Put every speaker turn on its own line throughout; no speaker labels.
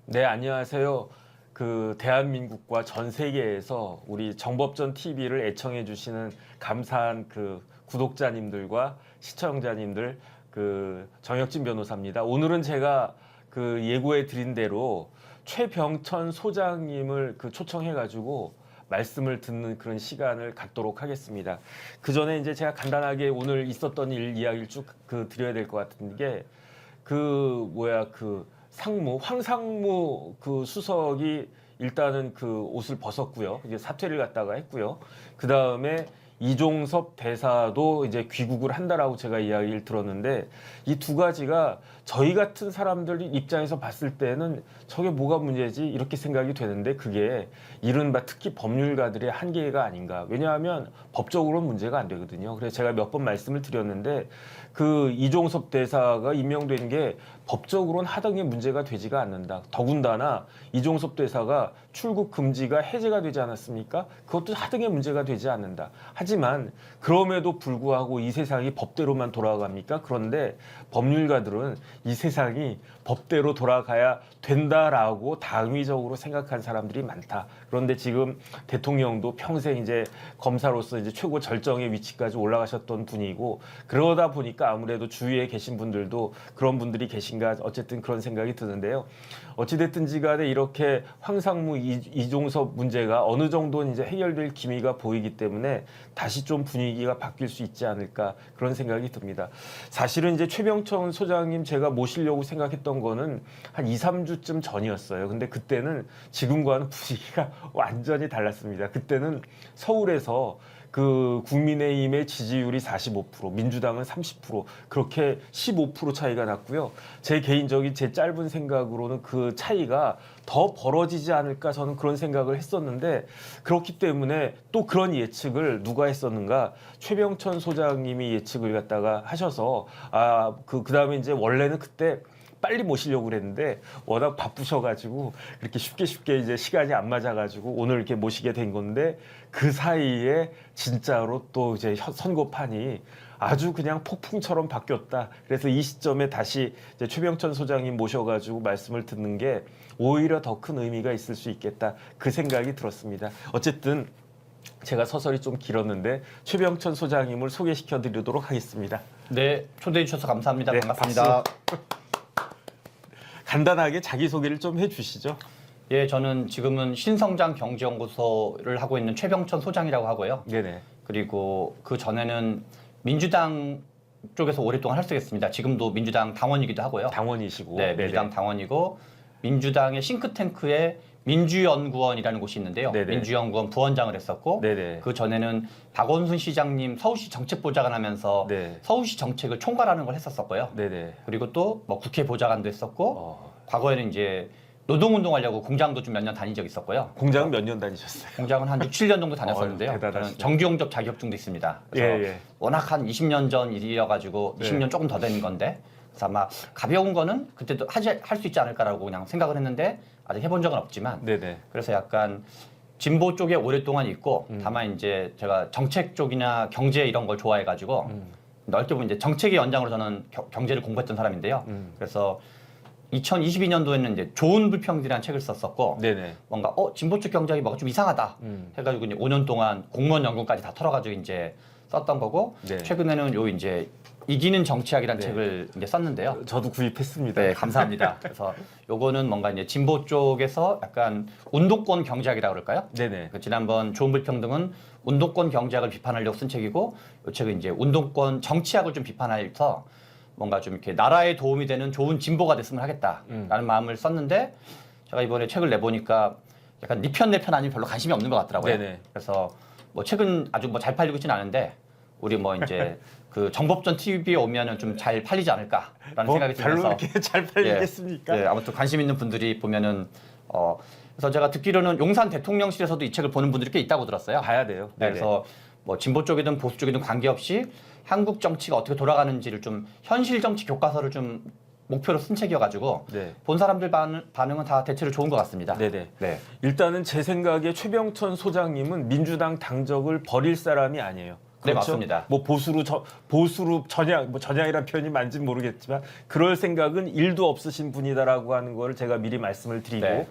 네, 안녕하세요. 대한민국과 전 세계에서 우리 정법전 TV를 애청해 주시는 감사한 구독자님들과 시청자님들, 정혁진 변호사입니다. 오늘은 제가 예고해 드린 대로 최병천 소장님을 초청해 가지고 말씀을 듣는 그런 시간을 갖도록 하겠습니다. 그 전에 이제 제가 간단하게 오늘 있었던 일 이야기를 쭉 드려야 될 것 같은 게 황상무 수석이 일단은 옷을 벗었고요. 이제 사퇴를 갖다가 했고요. 그 다음에 이종섭 대사도 이제 귀국을 한다라고 제가 이야기를 들었는데, 이 두 가지가 저희 같은 사람들 입장에서 봤을 때는 저게 뭐가 문제지 이렇게 생각이 되는데, 그게 이른바 특히 법률가들의 한계가 아닌가. 왜냐하면 법적으로는 문제가 안 되거든요. 그래서 제가 몇 번 말씀을 드렸는데, 이종섭 대사가 임명된 게 법적으로는 하등의 문제가 되지가 않는다. 더군다나 이종섭 대사가 출국 금지가 해제가 되지 않았습니까? 그것도 하등의 문제가 되지 않는다. 하지만 그럼에도 불구하고 이 세상이 법대로만 돌아갑니까? 그런데 법률가들은 이 세상이 법대로 돌아가야 된다라고 당위적으로 생각한 사람들이 많다. 그런데 지금 대통령도 평생 이제 검사로서 이제 최고 절정의 위치까지 올라가셨던 분이고, 그러다 보니까 아무래도 주위에 계신 분들도 그런 분들이 계신가, 어쨌든 그런 생각이 드는데요. 어찌됐든지 간에 이렇게 황상무 이종섭 문제가 어느 정도는 이제 해결될 기미가 보이기 때문에 다시 좀 분위기가 바뀔 수 있지 않을까, 그런 생각이 듭니다. 사실은 이제 최병천 소장님 제가 모시려고 생각했던 거는 한 2, 3주쯤 전이었어요. 근데 그때는 지금과는 분위기가 완전히 달랐습니다. 그때는 서울에서 국민의힘의 지지율이 45%, 민주당은 30%, 그렇게 15% 차이가 났고요. 제 개인적인 제 짧은 생각으로는 그 차이가 더 벌어지지 않을까, 저는 그런 생각을 했었는데, 그렇기 때문에 또 그런 예측을 누가 했었는가? 최병천 소장님이 예측을 갖다가 하셔서, 그다음에 이제 원래는 그때 빨리 모시려고 그랬는데 워낙 바쁘셔가지고 그렇게 쉽게 이제 시간이 안 맞아가지고 오늘 이렇게 모시게 된 건데, 그 사이에 진짜로 또 이제 선거판이 아주 그냥 폭풍처럼 바뀌었다. 그래서 이 시점에 다시 이제 최병천 소장님 모셔가지고 말씀을 듣는 게 오히려 더 큰 의미가 있을 수 있겠다, 그 생각이 들었습니다. 어쨌든 제가 서설이 좀 길었는데 최병천 소장님을 소개시켜 드리도록 하겠습니다.
네, 초대해 주셔서 감사합니다.
네,
반갑습니다.
간단하게 자기소개를 좀 해주시죠.
예, 저는 지금은 신성장 경제연구소를 하고 있는 최병천 소장이라고 하고요.
네네.
그리고 그 전에는 민주당 쪽에서 오랫동안 활동했습니다. 지금도 민주당 당원이기도 하고요.
당원이시고.
네, 민주당 당원이고, 민주당의 싱크탱크에 민주연구원이라는 곳이 있는데요.
네네.
민주연구원 부원장을 했었고,
네네.
그 전에는 박원순 시장님 서울시 정책보좌관 하면서
네.
서울시 정책을 총괄하는 걸 했었었고요.
네네.
그리고 또 뭐 국회 보좌관도 했었고, 과거에는 이제 노동운동하려고 공장도 좀 몇 년 다닌 적이 있었고요.
공장은 몇 년 다니셨어요?
공장은 한 6, 7년 정도 다녔었는데요.
대단하시네.
저는 정규용접 자격증도 있습니다. 그래서
예.
워낙 한 20년 전 일이어가지고
네.
20년 조금 더 된 건데, 그래서 아마 가벼운 거는 그때도 할 수 있지 않을까라고 그냥 생각을 했는데, 아직 해본 적은 없지만,
네네.
그래서 약간 진보 쪽에 오랫동안 있고, 다만 이제 제가 정책 쪽이나 경제 이런 걸 좋아해가지고 넓게 보면 이제 정책의 연장으로 저는 경제를 공부했던 사람인데요. 그래서 2022년도에는 이제 좋은 불평들이라는 책을 썼었고,
네네.
뭔가 진보 쪽 경제학이 뭐가 좀 이상하다 해가지고 이제 5년 동안 공무원 연금까지 다 털어가지고 이제 썼던 거고,
네.
최근에는 요 이제 이기는 정치학이라는
네.
책을 이제 썼는데요.
저도 구입했습니다.
네, 감사합니다. 그래서 요거는 뭔가 이제 진보 쪽에서 약간 운동권 경제학이라고 그럴까요?
네네.
지난번 좋은 불평등은 운동권 경제학을 비판하려고 쓴 책이고, 요 책은 이제 운동권 정치학을 좀 비판해서 뭔가 좀 이렇게 나라에 도움이 되는 좋은 진보가 됐으면 하겠다라는 마음을 썼는데, 제가 이번에 책을 내보니까 약간 네 편 내 편 아니면 별로 관심이 없는 것 같더라고요.
네네.
그래서 뭐 책은 아주 뭐 잘 팔리고 있지는 않은데, 우리 뭐 이제 그 정법전 TV에 오면은 좀 잘 팔리지 않을까라는
뭐
생각이
별로
들면서
그렇게 잘 팔리겠습니까?
예, 아무튼 관심 있는 분들이 보면은 그래서 제가 듣기로는 용산 대통령실에서도 이 책을 보는 분들이 꽤 있다고 들었어요.
봐야 돼요.
네, 그래서 뭐 진보 쪽이든 보수 쪽이든 관계없이 한국 정치가 어떻게 돌아가는지를 좀 현실 정치 교과서를 좀 목표로 쓴 책이어가지고
네.
본 사람들 반응은 다 대체로 좋은 것 같습니다.
네네.
네.
일단은 제 생각에 최병천 소장님은 민주당 당적을 버릴 사람이 아니에요.
네, 맞습니다.
뭐 보수로 전향이란 표현이 맞는지는 모르겠지만 그럴 생각은 일도 없으신 분이다라고 하는 걸 제가 미리 말씀을 드리고
네.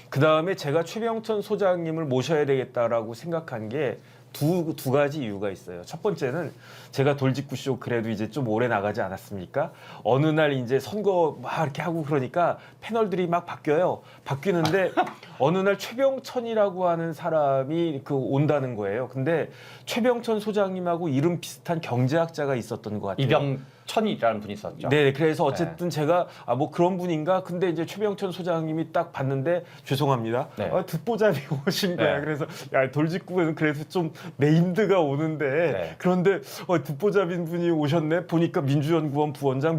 그 다음에 제가 최병천 소장님을 모셔야 되겠다라고 생각한 게 두 가지 이유가 있어요. 첫 번째는 제가 돌직구쇼 그래도 이제 좀 오래 나가지 않았습니까? 어느 날 이제 선거 막 이렇게 하고 그러니까 패널들이 막 바뀌어요. 바뀌는데 어느 날 최병천이라고 하는 사람이 온다는 거예요. 근데 최병천 소장님하고 이름 비슷한 경제학자가 있었던 것 같아요.
이병천이라는 분이 있었죠.
네, 그래서 어쨌든 제가 뭐 그런 분인가? 근데 이제 최병천 소장님이 딱 봤는데 죄송합니다.
네.
듣보잡이 오신 거야.
네.
그래서 야 돌직구에는 그래서 좀 메인드가 오는데
네.
그런데 듣보잡인 분이 오셨네. 보니까 민주연구원 부원장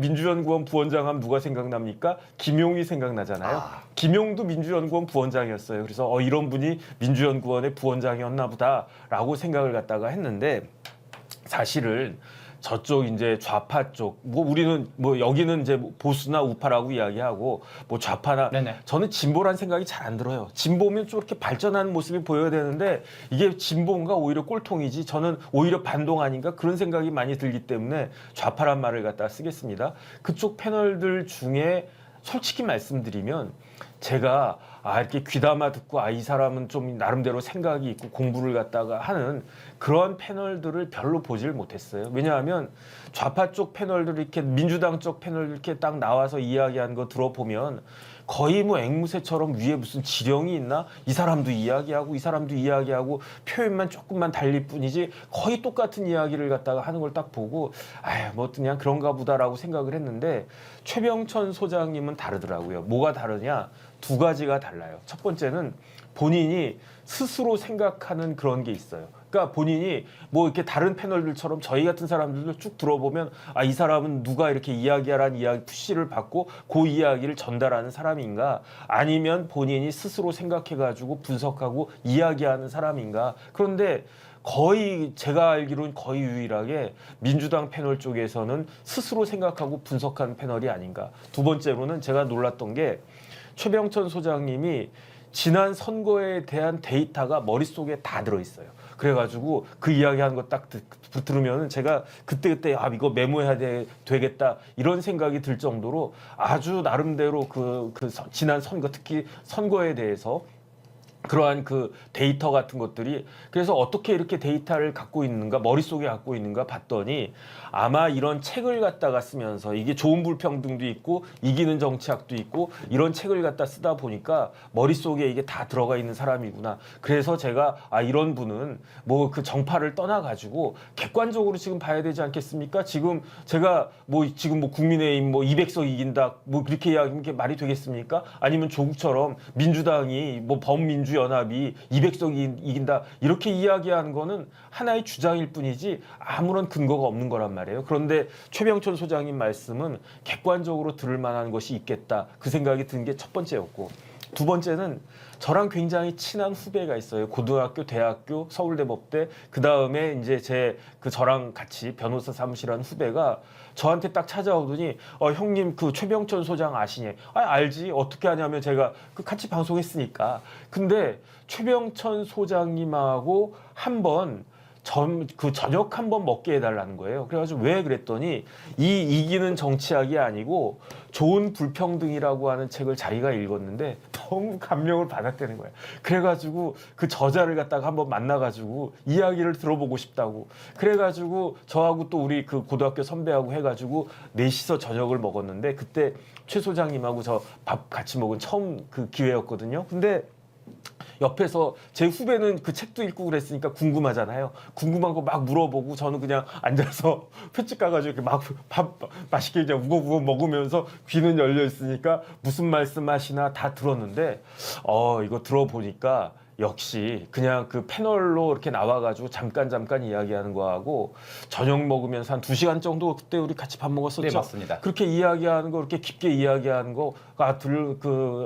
하면 누가 생각납니까? 김용이 생각나잖아요. 김용도 민주연구원 부원장이었어요. 그래서 이런 분이 민주연구원의 부원장이었나 보다라고 생각을 갖다가 했는데 사실은 저쪽 이제 좌파 쪽, 뭐 우리는 뭐 여기는 이제 보수나 우파라고 이야기하고 뭐 좌파나
네네.
저는 진보란 생각이 잘 안 들어요. 진보면 좀 이렇게 발전하는 모습이 보여야 되는데 이게 진보인가 오히려 꼴통이지 저는 오히려 반동 아닌가 그런 생각이 많이 들기 때문에 좌파란 말을 갖다 쓰겠습니다. 그쪽 패널들 중에 솔직히 말씀드리면 제가 이렇게 귀담아 듣고 이 사람은 좀 나름대로 생각이 있고 공부를 갖다가 하는 그런 패널들을 별로 보질 못했어요. 왜냐하면 좌파 쪽 패널들 이렇게 민주당 쪽 패널들 이렇게 딱 나와서 이야기하는 거 들어보면 거의 뭐 앵무새처럼 위에 무슨 지령이 있나? 이 사람도 이야기하고 이 사람도 이야기하고 표현만 조금만 달릴 뿐이지 거의 똑같은 이야기를 갖다가 하는 걸 딱 보고 뭐 그냥 그런가 보다라고 생각을 했는데 최병천 소장님은 다르더라고요. 뭐가 다르냐? 두 가지가 달라요. 첫 번째는 본인이 스스로 생각하는 그런 게 있어요. 그러니까 본인이 뭐 이렇게 다른 패널들처럼 저희 같은 사람들도 쭉 들어보면 이 사람은 누가 이렇게 이야기하라는 이야기 푸시를 받고 그 이야기를 전달하는 사람인가 아니면 본인이 스스로 생각해가지고 분석하고 이야기하는 사람인가. 그런데 거의 제가 알기로는 거의 유일하게 민주당 패널 쪽에서는 스스로 생각하고 분석하는 패널이 아닌가. 두 번째로는 제가 놀랐던 게 최병천 소장님이 지난 선거에 대한 데이터가 머릿속에 다 들어있어요. 그래가지고 그 이야기하는 거 딱 들으면 제가 그때 이거 메모해야 되겠다 이런 생각이 들 정도로 아주 나름대로 지난 선거 특히 선거에 대해서 그러한 그 데이터 같은 것들이 그래서 어떻게 이렇게 데이터를 갖고 있는가 머릿속에 갖고 있는가 봤더니 아마 이런 책을 갖다가 쓰면서 이게 좋은 불평등도 있고 이기는 정치학도 있고 이런 책을 갖다 쓰다 보니까 머릿속에 이게 다 들어가 있는 사람이구나. 그래서 제가 이런 분은 뭐 그 정파를 떠나가지고 객관적으로 지금 봐야 되지 않겠습니까? 지금 제가 지금 국민의힘 200석 이긴다 그렇게 이야기하는 게 말이 되겠습니까? 아니면 조국처럼 민주당이 범민주 연합이 200석 이긴다 이렇게 이야기하는 거는 하나의 주장일 뿐이지 아무런 근거가 없는 거란 말이에요. 그런데 최병천 소장님 말씀은 객관적으로 들을 만한 것이 있겠다 그 생각이 든 게 첫 번째였고 두 번째는 저랑 굉장히 친한 후배가 있어요. 고등학교, 대학교, 서울대법대 그 다음에 이제 저랑 같이 변호사 사무실하는 후배가 저한테 딱 찾아오더니 형님 그 최병천 소장 아시냐? 알지. 어떻게 하냐면 제가 같이 방송했으니까. 근데 최병천 소장님하고 한번 저녁 한번 먹게 해달라는 거예요. 그래가지고 왜 그랬더니 이기는 정치학이 아니고 좋은 불평등이라고 하는 책을 자기가 읽었는데 너무 감명을 받았다는 거예요. 그래가지고 그 저자를 갖다가 한번 만나가지고 이야기를 들어보고 싶다고. 그래가지고 저하고 또 우리 그 고등학교 선배하고 해가지고 넷이서 저녁을 먹었는데 그때 최 소장님하고 저 밥 같이 먹은 처음 그 기회였거든요. 근데 옆에서 제 후배는 그 책도 읽고 그랬으니까 궁금하잖아요. 궁금한 거 막 물어보고 저는 그냥 앉아서 횟집 가가지고 이렇게 막 밥 맛있게 그냥 우거우거 먹으면서 귀는 열려 있으니까 무슨 말씀하시나 다 들었는데 이거 들어보니까 역시 그냥 그 패널로 이렇게 나와가지고 잠깐 이야기하는 거하고 저녁 먹으면서 한 2시간 정도 그때 우리 같이 밥 먹었었죠.
네, 맞습니다.
그렇게 이야기하는 거, 그렇게 깊게 이야기하는 거가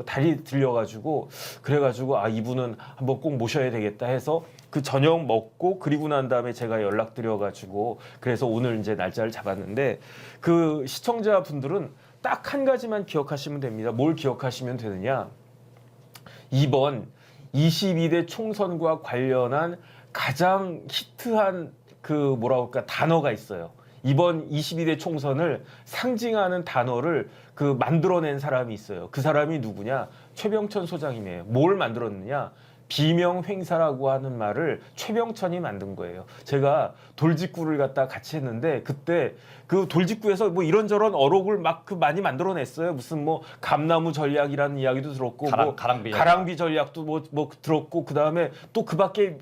달이 들려가지고 그래가지고 아 이분은 한번 꼭 모셔야 되겠다 해서 그 저녁 먹고 그리고 난 다음에 제가 연락드려가지고 그래서 오늘 이제 날짜를 잡았는데 그 시청자분들은 딱 한 가지만 기억하시면 됩니다. 뭘 기억하시면 되느냐? 이번 22대 총선과 관련한 가장 히트한 그 뭐라고 할까 단어가 있어요. 이번 22대 총선을 상징하는 단어를 그 만들어낸 사람이 있어요. 그 사람이 누구냐? 최병천 소장님이에요. 뭘 만들었느냐? 비명횡사라고 하는 말을 최병천이 만든 거예요. 제가 돌직구를 갖다 같이 했는데 그때 그 돌직구에서 뭐 이런저런 어록을 막 그 많이 만들어냈어요. 무슨 뭐 감나무 전략이라는 이야기도 들었고 가랑비 전략도 뭐 들었고 그 다음에 또 그밖에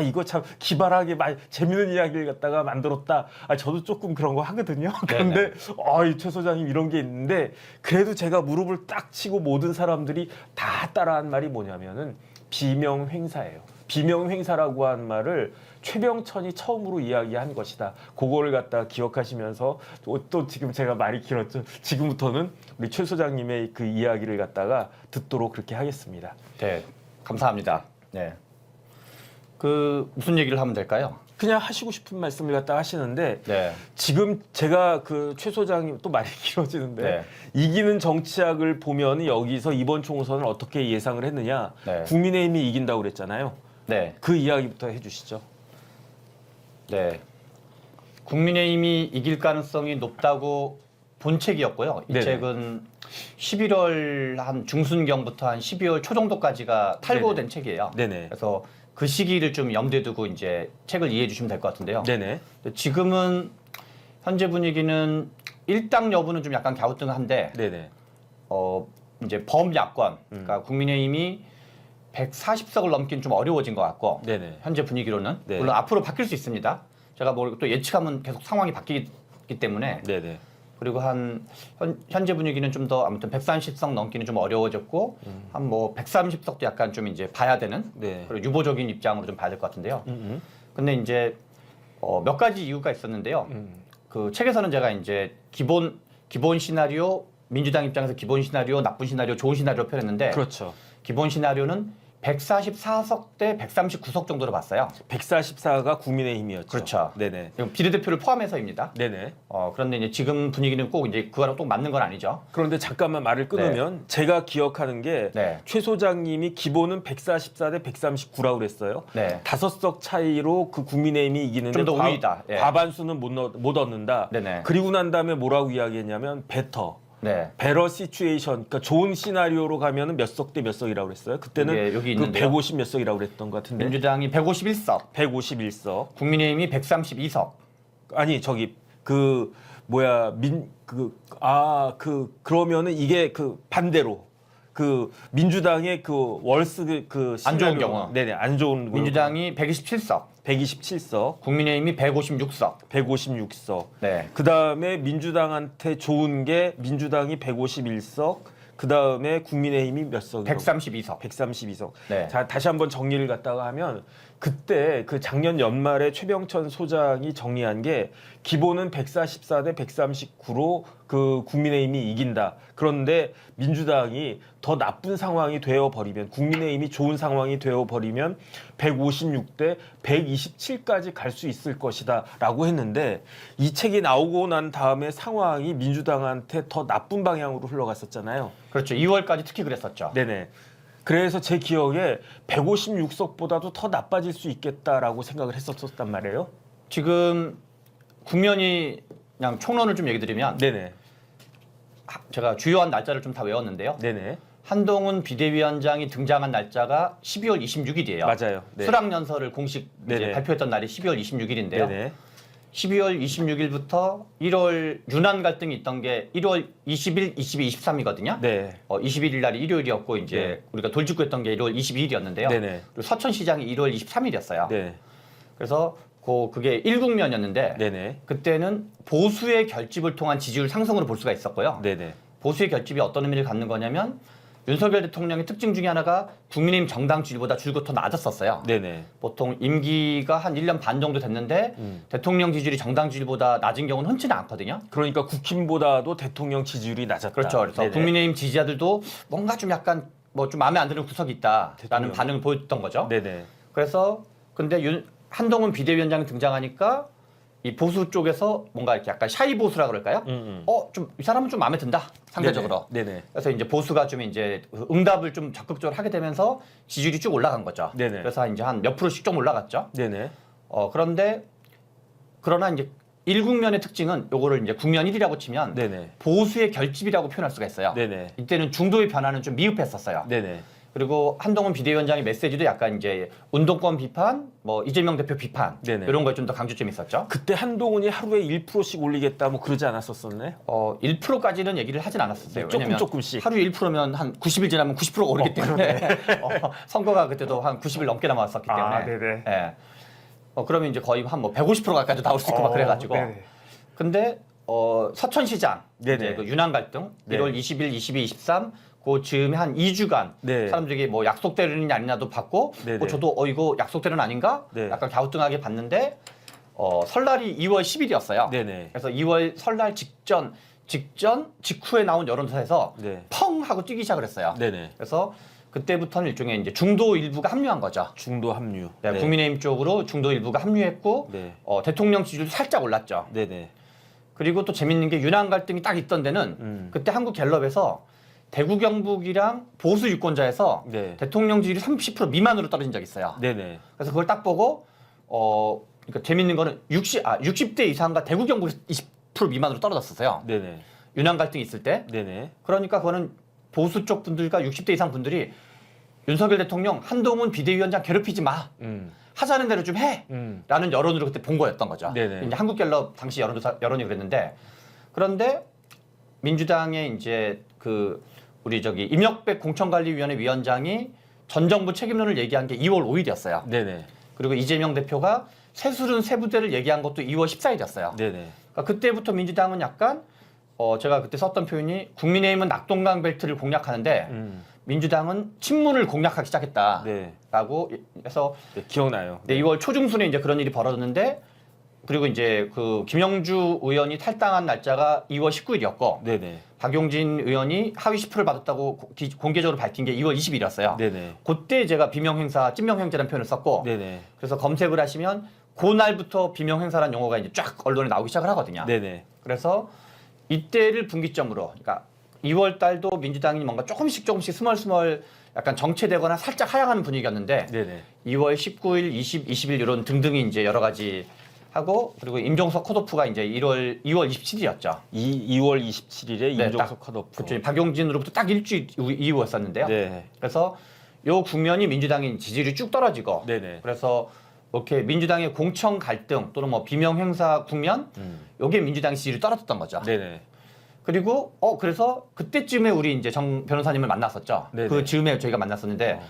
이거 참 기발하게 재밌는 이야기를 갖다가 만들었다. 저도 조금 그런 거 하거든요. 그런데 이 최 소장님 이런 게 있는데 그래도 제가 무릎을 딱 치고 모든 사람들이 다 따라한 말이 뭐냐면은 비명횡사예요. 비명횡사라고 하는 말을 최병천이 처음으로 이야기한 것이다. 그거를 갖다 기억하시면서 또 지금 제가 말이 길었죠. 지금부터는 우리 최 소장님의 그 이야기를 갖다가 듣도록 그렇게 하겠습니다.
네, 감사합니다. 네, 그 무슨 얘기를 하면 될까요?
그냥 하시고 싶은 말씀을 갖다 하시는데
네.
지금 제가 그 최 소장님 또 말이 길어지는데
네.
이기는 정치학을 보면 여기서 이번 총선을 어떻게 예상을 했느냐?
네.
국민의힘이 이긴다고 그랬잖아요.
네.
그 이야기부터 해주시죠.
네. 국민의힘이 이길 가능성이 높다고 본 책이었고요. 이
네네.
책은 11월 한 중순경부터 한 12월 초 정도까지가 탈고된 책이에요.
네네.
그래서 그 시기를 좀 염두에 두고 이제 책을 이해해 주시면 될 것 같은데요.
네네.
지금은 현재 분위기는 일당 여부는 좀 약간 갸우뚱한데
네네.
이제 범야권 그러니까 국민의힘이 140석을 넘기는 좀 어려워진 것 같고
네네.
현재 분위기로는
네.
물론 앞으로 바뀔 수 있습니다. 제가 뭐 또 예측하면 계속 상황이 바뀌기 때문에
네네.
그리고 현재 분위기는 좀 더 아무튼 130석 넘기는 좀 어려워졌고 한 뭐 130석도 약간 좀 이제 봐야 되는
네.
그리고 유보적인 입장으로 좀 봐야 될 것 같은데요. 근데 이제 몇 가지 이유가 있었는데요. 그 책에서는 제가 이제 기본 시나리오 민주당 입장에서 기본 시나리오, 나쁜 시나리오, 좋은 시나리오 표현했는데
그렇죠.
기본 시나리오는 144석 대 139석 정도로 봤어요.
144가 국민의힘이었죠.
그렇죠.
네네.
이건 비례대표를 포함해서입니다.
네네.
그런데 이제 지금 분위기는 꼭 이제 그거랑 또 맞는 건 아니죠.
그런데 잠깐만 말을 끊으면 제가 기억하는 게
네.
최 소장님이 기본은 144 대 139라고 그랬어요.
네.
5석 차이로 그 국민의힘이 이기는데
좀더 우위다. 예.
과반수는 못 얻는다.
네네.
그리고 난 다음에 뭐라고 이야기했냐면
네.
베러 시츄에이션, 그러니까 좋은 시나리오로 가면은 몇 석 대 몇 석이라고 그랬어요. 그때는
여기
그
있는데요.
150 몇 석이라고 그랬던 것 같은데.
민주당이 151석,
151석.
국민의힘이 132석.
아니 저기 그 뭐야 그러면은 이게 그 반대로 그 민주당의 그 월스 그
안 좋은
시나리오-
경우.
네네 안 좋은
민주당이 127석,
127석,
국민의힘이 156석.
156석.
네.
그 다음에 민주당한테 좋은 게 민주당이 151석. 그 다음에 국민의힘이 몇 석이요?
132석.
132석.
네.
자, 다시 한번 정리를 갖다가 하면 그때 그 작년 연말에 최병천 소장이 정리한 게 기본은 144 대 139로 그 국민의힘이 이긴다. 그런데 민주당이 더 나쁜 상황이 되어 버리면 국민의힘이 좋은 상황이 되어 버리면 156 대 127까지 갈 수 있을 것이다라고 했는데 이 책이 나오고 난 다음에 상황이 민주당한테 더 나쁜 방향으로 흘러갔었잖아요.
그렇죠. 2월까지 특히 그랬었죠.
네네. 그래서 제 기억에 156석보다도 더 나빠질 수 있겠다라고 생각을 했었단 말이에요.
지금 국면이 그냥 총론을 좀 얘기 드리면
네네.
제가 주요한 날짜를 좀 다 외웠는데요.
네네.
한동훈 비대위원장이 등장한 날짜가 12월 26일이에요.
맞아요. 네.
수락연설을 공식 이제
네네.
발표했던 날이 12월 26일인데요.
네네.
12월 26일부터 1월 유난 갈등이 있던 게 1월 20일, 22, 23이거든요.
네.
21일 날이 일요일이었고 이제
네.
우리가 돌직구했던 게 1월 22일이었는데요.
네네.
그리고 서천시장이 1월 23일이었어요.
네.
그래서 그게 1국면이었는데
네네.
그때는 보수의 결집을 통한 지지율 상승으로 볼 수가 있었고요.
네네.
보수의 결집이 어떤 의미를 갖는 거냐면 윤석열 대통령의 특징 중에 하나가 국민의힘 정당 지지율보다 줄곧 더 낮았었어요.
네네.
보통 임기가 한 1년 반 정도 됐는데 대통령 지지율이 정당 지지율보다 낮은 경우는 흔치는 않거든요.
그러니까 국힘보다도 대통령 지지율이 낮았다.
그렇죠. 그래서
네네.
국민의힘 지지자들도 뭔가 좀 약간 뭐 좀 마음에 안 드는 구석이 있다라는
대통령.
반응을 보였던 거죠.
네네.
그래서 근데 한동훈 비대위원장이 등장하니까 이 보수 쪽에서 뭔가 이렇게 약간 샤이 보수라 그럴까요? 좀 이 사람은 좀 마음에 든다 상대적으로.
네네.
그래서 이제 보수가 좀 이제 응답을 좀 적극적으로 하게 되면서 지지율이 쭉 올라간 거죠.
네네.
그래서 이제 한 몇 프로씩 좀 올라갔죠.
네네.
그러나 이제 일국면의 특징은 요거를 이제 국면 1이라고 치면
네네.
보수의 결집이라고 표현할 수가 있어요.
네네.
이때는 중도의 변화는 좀 미흡했었어요.
네네.
그리고 한동훈 비대위원장의 메시지도 약간 이제 운동권 비판, 뭐 이재명 대표 비판
네네.
이런 거에 좀 더 강조점이 있었죠.
그때 한동훈이 하루에 1%씩 올리겠다 뭐 그러지 않았었었네.
1%까지는 얘기를 하진 않았었어요.
조금
왜냐면
조금씩.
하루에 1%면 한 90일 지나면 90%가 오르기 때문에 선거가 그때도 한 90일 넘게 남았었기 때문에.
네네.
예. 그러면 이제 거의 한 뭐 150% 가까이도 나올 수 있고 막 그래가지고.
네네.
근데 서천시장
네네.
이제 그 윤한 갈등
네.
1월 20일, 22, 23 그 즈음에 한 2주간
네.
사람들이 뭐 약속대로는 아니냐도 받고
네네.
저도 이거 약속대로는 아닌가?
네.
약간 갸우뚱하게 봤는데 설날이 2월 10일이었어요.
네네.
그래서 2월 설날 직후에 나온 여론조사에서
네.
펑 하고 뛰기 시작을 했어요.
네네.
그래서 그때부터는 일종의 이제 중도 일부가 합류한 거죠.
중도 합류.
네, 국민의힘 쪽으로 중도 일부가 합류했고
네.
대통령 지지율도 살짝 올랐죠.
네네.
그리고 또 재밌는 게 윤한 갈등이 딱 있던 데는 그때 한국갤럽에서 대구 경북이랑 보수 유권자에서
네.
대통령 지지율이 30% 미만으로 떨어진 적이 있어요.
네네.
그래서 그걸 딱 보고 그러니까 재밌는 거는 60대 이상과 대구 경북 20% 미만으로 떨어졌었어요.
네네.
윤한 갈등이 있을 때.
네네.
그러니까 그거는 보수 쪽 분들과 60대 이상 분들이 윤석열 대통령 한동훈 비대위원장 괴롭히지 마. 하자는 대로 좀 해. 라는 여론으로 그때 본 거였던 거죠.
네네.
이제 한국갤럽 당시 여론이 그랬는데 그런데 민주당의 이제 우리 임혁백 공천관리위원회 위원장이 전 정부 책임론을 얘기한 게 2월 5일이었어요.
네네.
그리고 이재명 대표가 새술은 세부대를 얘기한 것도 2월 14일이었어요.
네네.
그러니까 그때부터 민주당은 약간 제가 그때 썼던 표현이 국민의힘은 낙동강 벨트를 공략하는데 민주당은 친문을 공략하기 시작했다라고 해서
네, 기억나요.
네, 2월 초중순에 이제 그런 일이 벌어졌는데 그리고 이제 김영주 의원이 탈당한 날짜가 2월 19일이었고
네네.
박용진 의원이 하위 10%를 받았다고 공개적으로 밝힌 게 2월 20일이었어요.
네네.
그때 제가 비명행사, 찐명행제라는 표현을 썼고
네네.
그래서 검색을 하시면 그날부터 비명행사라는 용어가 이제 쫙 언론에 나오기 시작을 하거든요.
네네.
그래서 이때를 분기점으로 그러니까 2월 달도 민주당이 뭔가 조금씩 스멀스멀 약간 정체되거나 살짝 하향하는 분위기였는데
네네.
2월 19일, 20일 이런 등등이 이제 여러 가지 하고 그리고 임종석 컷오프가 이제 2월 27일이었죠.
2월 27일에 임종석 컷오프.
그렇죠. 박용진으로부터 딱 일주일 이후였었는데요.
네.
그래서 요 국면이 민주당의 지지율이 쭉 떨어지고
네네.
그래서 이렇게 민주당의 공천 갈등 또는 뭐 비명 행사 국면 요게 민주당 지지율이 떨어졌던 거죠.
네네.
그리고 그래서 그때쯤에 우리 이제 정 변호사님을 만났었죠.
네네.
그 즈음에 저희가 만났었는데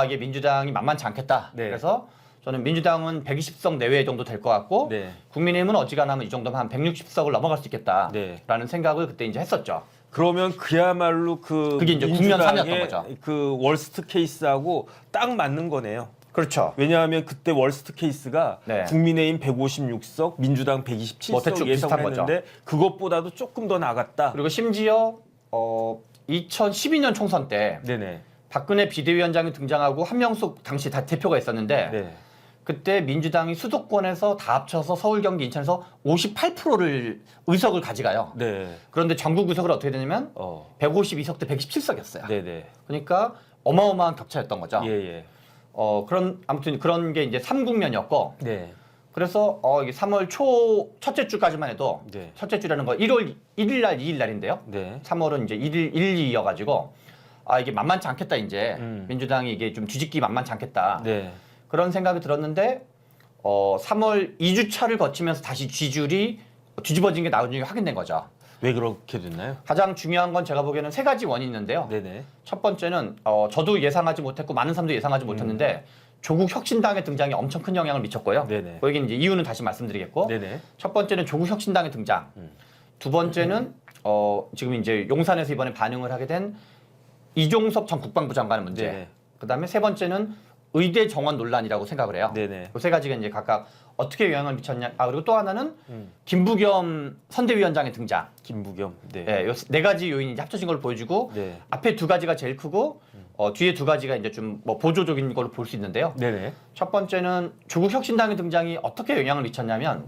이게 민주당이 만만치 않겠다.
네.
그래서 저는 민주당은 120석 내외 정도 될 것 같고
네.
국민의힘은 어지간하면 이 정도면 한 160석을 넘어갈 수 있겠다라는
네.
생각을 그때 이제 했었죠.
그러면 그야말로
그게 이제 국면 3이었던 거죠.
그 월스트 케이스하고 딱 맞는 거네요.
그렇죠.
왜냐하면 그때 월스트 케이스가
네.
국민의힘 156석, 민주당
뭐
127석
대충 비슷한
예상했는데 그것보다도 조금 더 나갔다.
그리고 심지어 2012년 총선 때
네네.
박근혜 비대위원장이 등장하고 한명숙 당시 대표가 있었는데
네.
그때 민주당이 수도권에서 다 합쳐서 서울, 경기, 인천에서 58%를 의석을 가져가요.
네.
그런데 전국 의석을 어떻게 되냐면 152석 대 117석이었어요.
네네.
그러니까 어마어마한 격차였던 거죠.
예예.
아무튼 그런 게 이제 3국면이었고
네.
그래서 이게 3월 초 첫째 주까지만 해도
네.
첫째 주라는 거 1월 1일 날, 2일 날인데요.
네.
3월은 이제 1일, 2여가지고 이게 만만치 않겠다 이제 민주당이 이게 좀 뒤집기 만만치 않겠다.
네.
그런 생각이 들었는데 3월 2주차를 거치면서 다시 지지율이 뒤집어진 게 나중에 확인된 거죠.
왜 그렇게 됐나요?
가장 중요한 건 제가 보기에는 세 가지 원인이 있는데요.
네네.
첫 번째는 저도 예상하지 못했고 많은 사람도 예상하지 못했는데 조국 혁신당의 등장이 엄청 큰 영향을 미쳤고요.
네네.
여기 이제 이유는 다시 말씀드리겠고
네네.
첫 번째는 조국 혁신당의 등장. 두 번째는 지금 이제 용산에서 이번에 반응을 하게 된 이종섭 전 국방부 장관 문제.
네네.
그다음에 세 번째는 의대 정원 논란이라고 생각을 해요.
네네.
그 세 가지가 이제 각각 어떻게 영향을 미쳤냐. 그리고 또 하나는 김부겸 선대위원장의 등장.
김부겸. 네.
네, 요 네 가지 요인이 이제 합쳐진 걸 보여주고
네.
앞에 두 가지가 제일 크고 뒤에 두 가지가 이제 좀 뭐 보조적인 걸로 볼 수 있는데요.
네네.
첫 번째는 조국 혁신당의 등장이 어떻게 영향을 미쳤냐면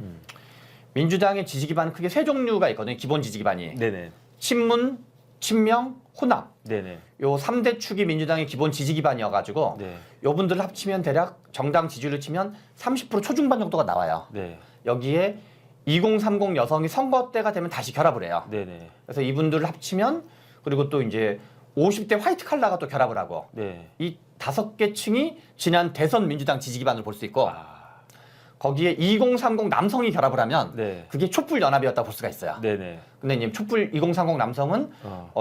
민주당의 지지 기반은 크게 세 종류가 있거든요. 기본 지지 기반이
네네.
친문, 친명, 호남.
네네.
요 3대 축이 민주당의 기본 지지 기반이어가지고
네.
요 분들을 합치면 대략 정당 지지율을 치면 30% 초중반 정도가 나와요.
네.
여기에 2030 여성이 선거 때가 되면 다시 결합을 해요.
네네.
그래서 이분들을 합치면 그리고 또 이제 50대 화이트 칼라가 또 결합을 하고
네.
이 5개 층이 지난 대선 민주당 지지 기반을 볼 수 있고 거기에 2030 남성이 결합을 하면
네.
그게 촛불 연합이었다고 볼 수가 있어요.
네네.
근데 이제 촛불 2030 남성은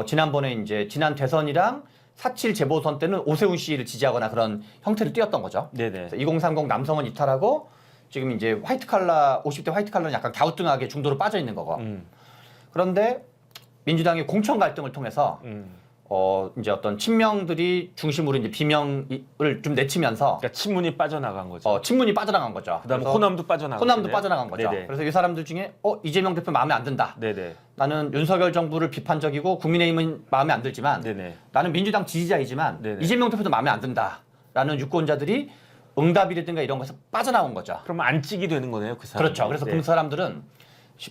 지난번에 이제 지난 대선이랑 4.7 재보선 때는 오세훈 씨를 지지하거나 그런 형태를 띄었던 거죠.
네네.
2030 남성은 이탈하고 지금 이제 화이트 칼라 50대 화이트 칼라는 약간 갸우뚱하게 중도로 빠져 있는 거고. 그런데 민주당의 공천 갈등을 통해서 이제 어떤 친명들이 중심으로 이제 비명을 좀 내치면서
그러니까 친문이 빠져나간 거죠.
친문이 빠져나간 거죠.
그다음에
그래서
호남도 빠져나간
호남도 빠져나간 거죠.
네네.
그래서 이 사람들 중에 이재명 대표 마음에 안 든다.
네네.
나는 윤석열 정부를 비판적이고 국민의힘은 마음에 안 들지만
네네.
나는 민주당 지지자이지만
네네.
이재명 대표도 마음에 안 든다라는 유권자들이 응답이라든가 이런 거에서 빠져나온 거죠.
그러면 안 찍이 되는 거네요, 그 사람.
그렇죠. 그래서 그 사람들은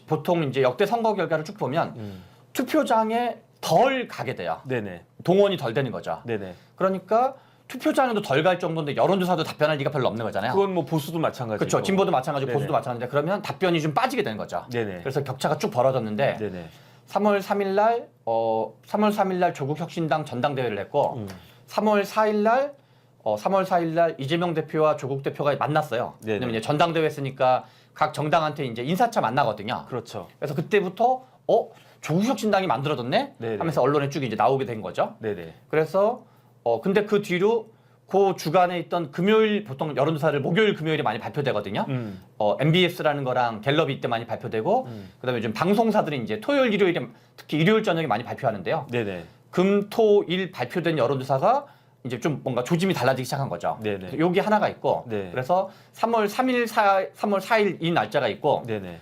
보통 이제 역대 선거 결과를 쭉 보면 투표장에 덜 가게 돼요.
네네.
동원이 덜 되는 거죠.
네네.
그러니까 투표장에도 덜 갈 정도인데 여론조사도 답변할 리가 별로 없는 거잖아요.
그건 뭐 보수도 마찬가지고.
그렇죠. 진보도 마찬가지고
네네.
보수도 마찬가지인데 그러면 답변이 좀 빠지게 되는 거죠.
네네.
그래서 격차가 쭉 벌어졌는데
네네.
3월 3일 날 조국 혁신당 전당대회를 했고 3월 4일 날 이재명 대표와 조국 대표가 만났어요.
네네.
왜냐면 이제 전당대회 했으니까 각 정당한테 이제 인사차 만나거든요.
그렇죠.
그래서 그때부터 조국 혁신당이 만들어졌네
네네.
하면서 언론에 쭉 이제 나오게 된 거죠.
네네.
그래서 근데 그 뒤로 그 주간에 있던 금요일 보통 여론조사를 목요일 금요일에 많이 발표되거든요. MBS라는 거랑 갤럽이 이때 많이 발표되고 그다음에 요즘 방송사들이 이제 토요일 일요일에 특히 일요일 저녁에 많이 발표하는데요.
네네.
금, 토, 일 발표된 여론조사가 이제 좀 뭔가 조짐이 달라지기 시작한 거죠.
네네.
여기 하나가 있고
네.
그래서 3월 4일 이 날짜가 있고
네네.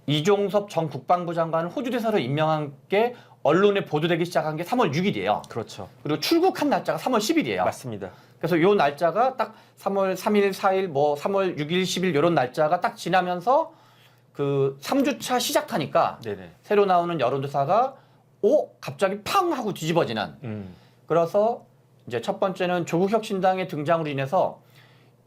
이종섭 전 국방부 장관을 호주 대사로 임명한 게 언론에 보도되기 시작한 게 3월 6일이에요.
그렇죠.
그리고 출국한 날짜가 3월 10일이에요.
맞습니다.
그래서 요 날짜가 딱 3월 3일, 4일, 뭐 3월 6일, 10일 이런 날짜가 딱 지나면서 그 3주차 시작하니까
네네.
새로 나오는 여론조사가 갑자기 팡 하고 뒤집어지는. 그래서 이제 첫 번째는 조국 혁신당의 등장으로 인해서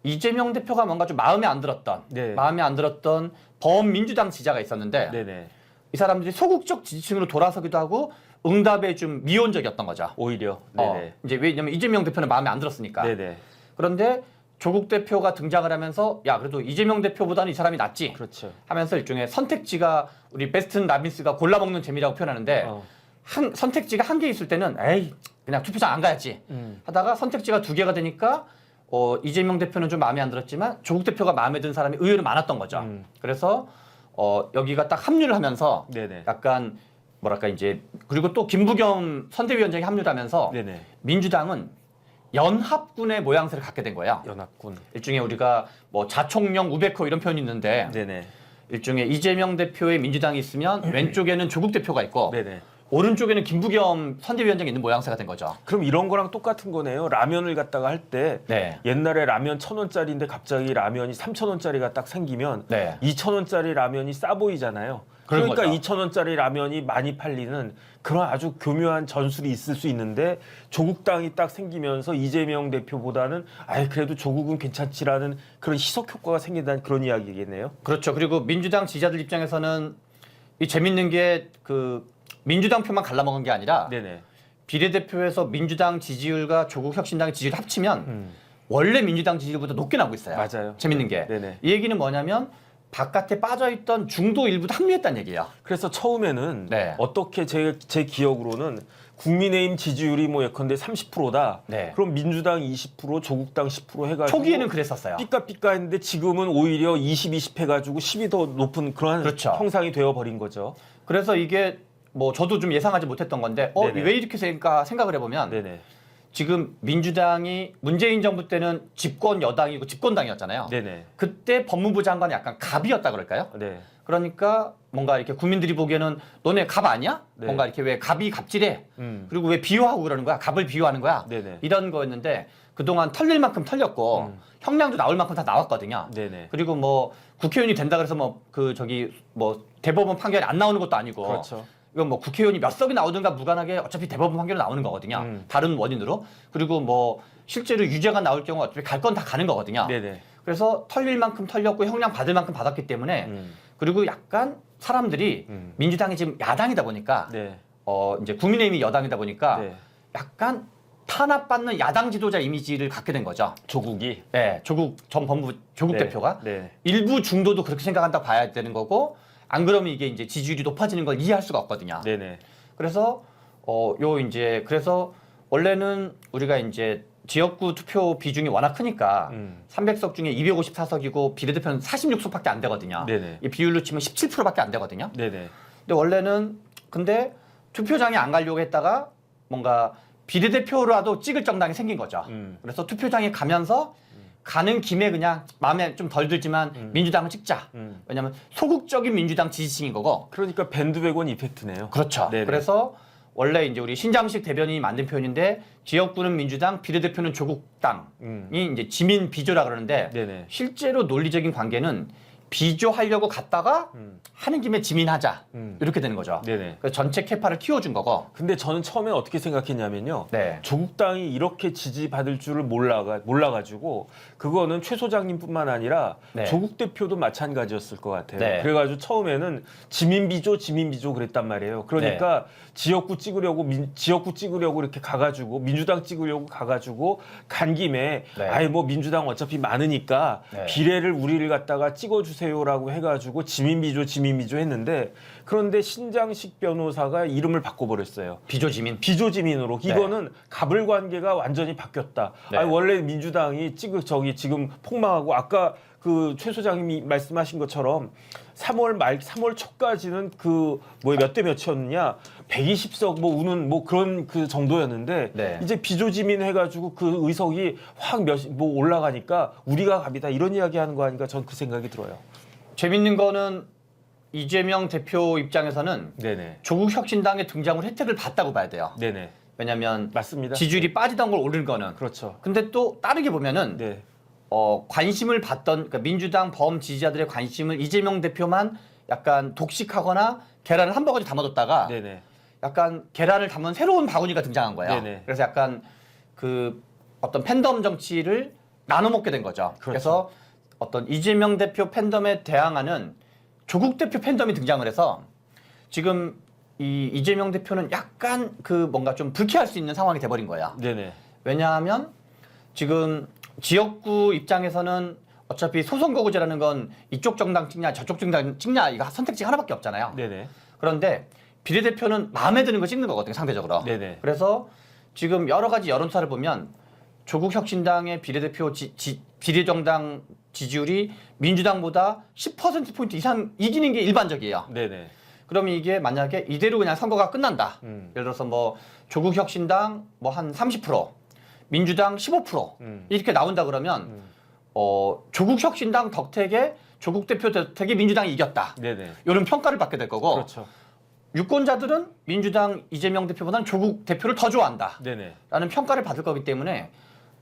이재명 대표가 뭔가 좀 마음에 안 들었던 범민주당 지지자가 있었는데
네네.
이 사람들이 소극적 지지층으로 돌아서기도 하고 응답에 좀 미온적이었던 거죠.
오히려. 네네.
이제 왜냐면 이재명 대표는 마음에 안 들었으니까.
네네.
그런데 조국 대표가 등장을 하면서 야 그래도 이재명 대표보다는 이 사람이 낫지
그렇죠.
하면서 일종의 선택지가 우리 베스튼 라빈스가 골라먹는 재미라고 표현하는데 선택지가 한 개 있을 때는 에이 그냥 투표장 안 가야지 하다가 선택지가 2개가 되니까 이재명 대표는 좀 마음에 안 들었지만 조국 대표가 마음에 든 사람이 의외로 많았던 거죠. 그래서 여기가 딱 합류를 하면서
네네.
약간 뭐랄까 이제 그리고 또 김부겸 선대위원장이 합류를 하면서
네네.
민주당은 연합군의 모양새를 갖게 된 거예요.
연합군.
일종의 우리가 뭐 자총령 우베커 이런 표현이 있는데
네네.
일종의 이재명 대표의 민주당이 있으면 왼쪽에는 조국 대표가 있고
네네.
오른쪽에는 김부겸 선대위원장이 있는 모양새가 된 거죠.
그럼 이런 거랑 똑같은 거네요. 라면을 갖다가 할 때
네.
옛날에 라면 1,000원짜리인데 갑자기 라면이 3,000원짜리가 딱 생기면
네.
2,000원짜리 라면이 싸 보이잖아요.
그런
그러니까
거죠.
2,000원짜리 라면이 많이 팔리는 그런 아주 교묘한 전술이 있을 수 있는데 조국당이 딱 생기면서 이재명 대표보다는 그래도 조국은 괜찮지라는 그런 희석 효과가 생긴다는 그런 이야기겠네요.
그렇죠. 그리고 민주당 지지자들 입장에서는 이 재밌는 게 그 민주당 표만 갈라먹은 게 아니라
네네.
비례대표에서 민주당 지지율과 조국 혁신당의 지지율 합치면 원래 민주당 지지율보다 높게 나오고 있어요.
맞아요.
재밌는 게.
네네.
이 얘기는 뭐냐면 바깥에 빠져있던 중도 일부도 합류했다는 얘기예요.
그래서 처음에는
네.
어떻게 제 기억으로는 국민의힘 지지율이 뭐 예컨대 30%다.
네.
그럼 민주당 20%, 조국당 10% 해가지고
초기에는 그랬었어요.
삐까삐까했는데 지금은 오히려 20 해가지고 10이 더 높은 그런
그렇죠.
형상이 되어버린 거죠.
그래서 이게 뭐 저도 좀 예상하지 못했던 건데
네네.
왜 이렇게 생각을 해보면
네네.
지금 민주당이 문재인 정부 때는 집권 여당이고 집권당이었잖아요.
네네.
그때 법무부 장관이 약간 갑이었다 그럴까요?
네.
그러니까 뭔가 이렇게 국민들이 보기에는 너네 갑 아니야?
네.
뭔가 이렇게 왜 갑이 갑질해? 그리고 왜 비유하고 그러는 거야? 갑을 비유하는 거야?
네네.
이런 거였는데 그동안 털릴 만큼 털렸고 형량도 나올 만큼 다 나왔거든요.
네네.
그리고 뭐 국회의원이 된다 그래서 뭐 대법원 판결이 안 나오는 것도 아니고
그렇죠.
이건 뭐 국회의원이 몇 석이 나오든가 무관하게 어차피 대법원 판결은 나오는 거거든요. 다른 원인으로. 그리고 뭐 실제로 유죄가 나올 경우 어차피 갈 건 다 가는 거거든요.
네네.
그래서 털릴 만큼 털렸고 형량 받을 만큼 받았기 때문에 그리고 약간 사람들이 민주당이 지금 야당이다 보니까
네.
이제 국민의힘이 여당이다 보니까
네.
약간 탄압받는 야당 지도자 이미지를 갖게 된 거죠.
조국이.
네, 조국
네.
대표가
네.
일부 중도도 그렇게 생각한다고 봐야 되는 거고 안 그러면 이게 이제 지지율이 높아지는 걸 이해할 수가 없거든요.
네네.
그래서 그래서 원래는 우리가 이제 지역구 투표 비중이 워낙 크니까 300석 중에 254석이고 비례대표는 46석밖에 안 되거든요.
네네.
이 비율로 치면 17%밖에 안 되거든요.
네네.
근데 원래는 투표장에 안 가려고 했다가 뭔가 비례대표라도 찍을 정당이 생긴 거죠. 그래서 투표장에 가면서 가는 김에 그냥 마음에 좀 덜 들지만 민주당을 찍자. 왜냐하면 소극적인 민주당 지지층인 거고.
그러니까 밴드웨건 이펙트네요.
그렇죠.
네네.
그래서 원래 이제 우리 신장식 대변인이 만든 표현인데 지역구는 민주당, 비례대표는 조국당이 이제 지민 비조라 그러는데
네네.
실제로 논리적인 관계는 비조하려고 갔다가 하는 김에 지민하자 이렇게 되는 거죠.
네네.
그래서 전체 캐파를 키워준 거고.
근데 저는 처음에 어떻게 생각했냐면요.
네.
조국당이 이렇게 지지받을 줄을 몰라가지고 그거는 최 소장님뿐만 아니라
네.
조국 대표도 마찬가지였을 것 같아요.
네.
그래가지고 처음에는 지민비조 그랬단 말이에요. 그러니까 지역구 찍으려고 이렇게 가가지고 민주당 찍으려고 가가지고 간 김에
네.
아예 뭐 민주당 어차피 많으니까
네.
비례를 우리를 갖다가 찍어주세요라고 해가지고 지민비조 했는데 그런데 신장식 변호사가 이름을 바꿔버렸어요.
비조지민.
비조지민으로
네.
이거는 가불관계가 완전히 바뀌었다.
네.
아니, 원래 민주당이 지금 폭망하고 아까 그 최 소장님이 말씀하신 것처럼 3월 초까지는 몇 대 몇이었느냐 120석 우는 그런 그 정도였는데
네.
이제 비조지민 해가지고 그 의석이 확 올라가니까 우리가 갑니다 이런 이야기 하는 거 아닌가 전 그 생각이 들어요.
재밌는 거는 이재명 대표 입장에서는
네네.
조국 혁신당의 등장으로 혜택을 봤다고 봐야 돼요.
네네.
왜냐하면
맞습니다.
지지율이 빠지던 걸 오른 거는.
그렇죠.
근데 또 다르게 보면은
네.
관심을 받던 그러니까 민주당 범 지지자들의 관심을 이재명 대표만 약간 독식하거나 계란을 한 바가지 담아뒀다가
네네.
약간 계란을 담은 새로운 바구니가 등장한 거예요.
네네.
그래서 약간 그 어떤 팬덤 정치를 나눠 먹게 된 거죠.
그렇죠.
그래서 어떤 이재명 대표 팬덤에 대항하는 조국 대표 팬덤이 등장을 해서 지금 이 이재명 대표는 약간 뭔가 좀 불쾌할 수 있는 상황이 돼버린 거야.
네네.
왜냐하면 지금 지역구 입장에서는 어차피 소선거구제라는 건 이쪽 정당 찍냐 저쪽 정당 찍냐 이거 선택지 하나밖에 없잖아요.
네네. 그런데
비례대표는 마음에 드는 거 찍는 거거든요, 상대적으로.
네네.
그래서 지금 여러 가지 여론조사를 보면 조국 혁신당의 비례대표 비례정당 지지율이 민주당보다 10%포인트 이상 이기는 게 일반적이에요.
네네.
그러면 이게 만약에 이대로 그냥 선거가 끝난다. 예를 들어서 조국 혁신당 한 30%, 민주당 15% 이렇게 나온다 그러면 조국 혁신당 덕택에 조국 대표 덕택에 민주당이 이겼다.
네네.
이런 평가를 받게 될 거고
그렇죠.
유권자들은 민주당 이재명 대표보다는 조국 대표를 더 좋아한다.
네네.
라는 평가를 받을 거기 때문에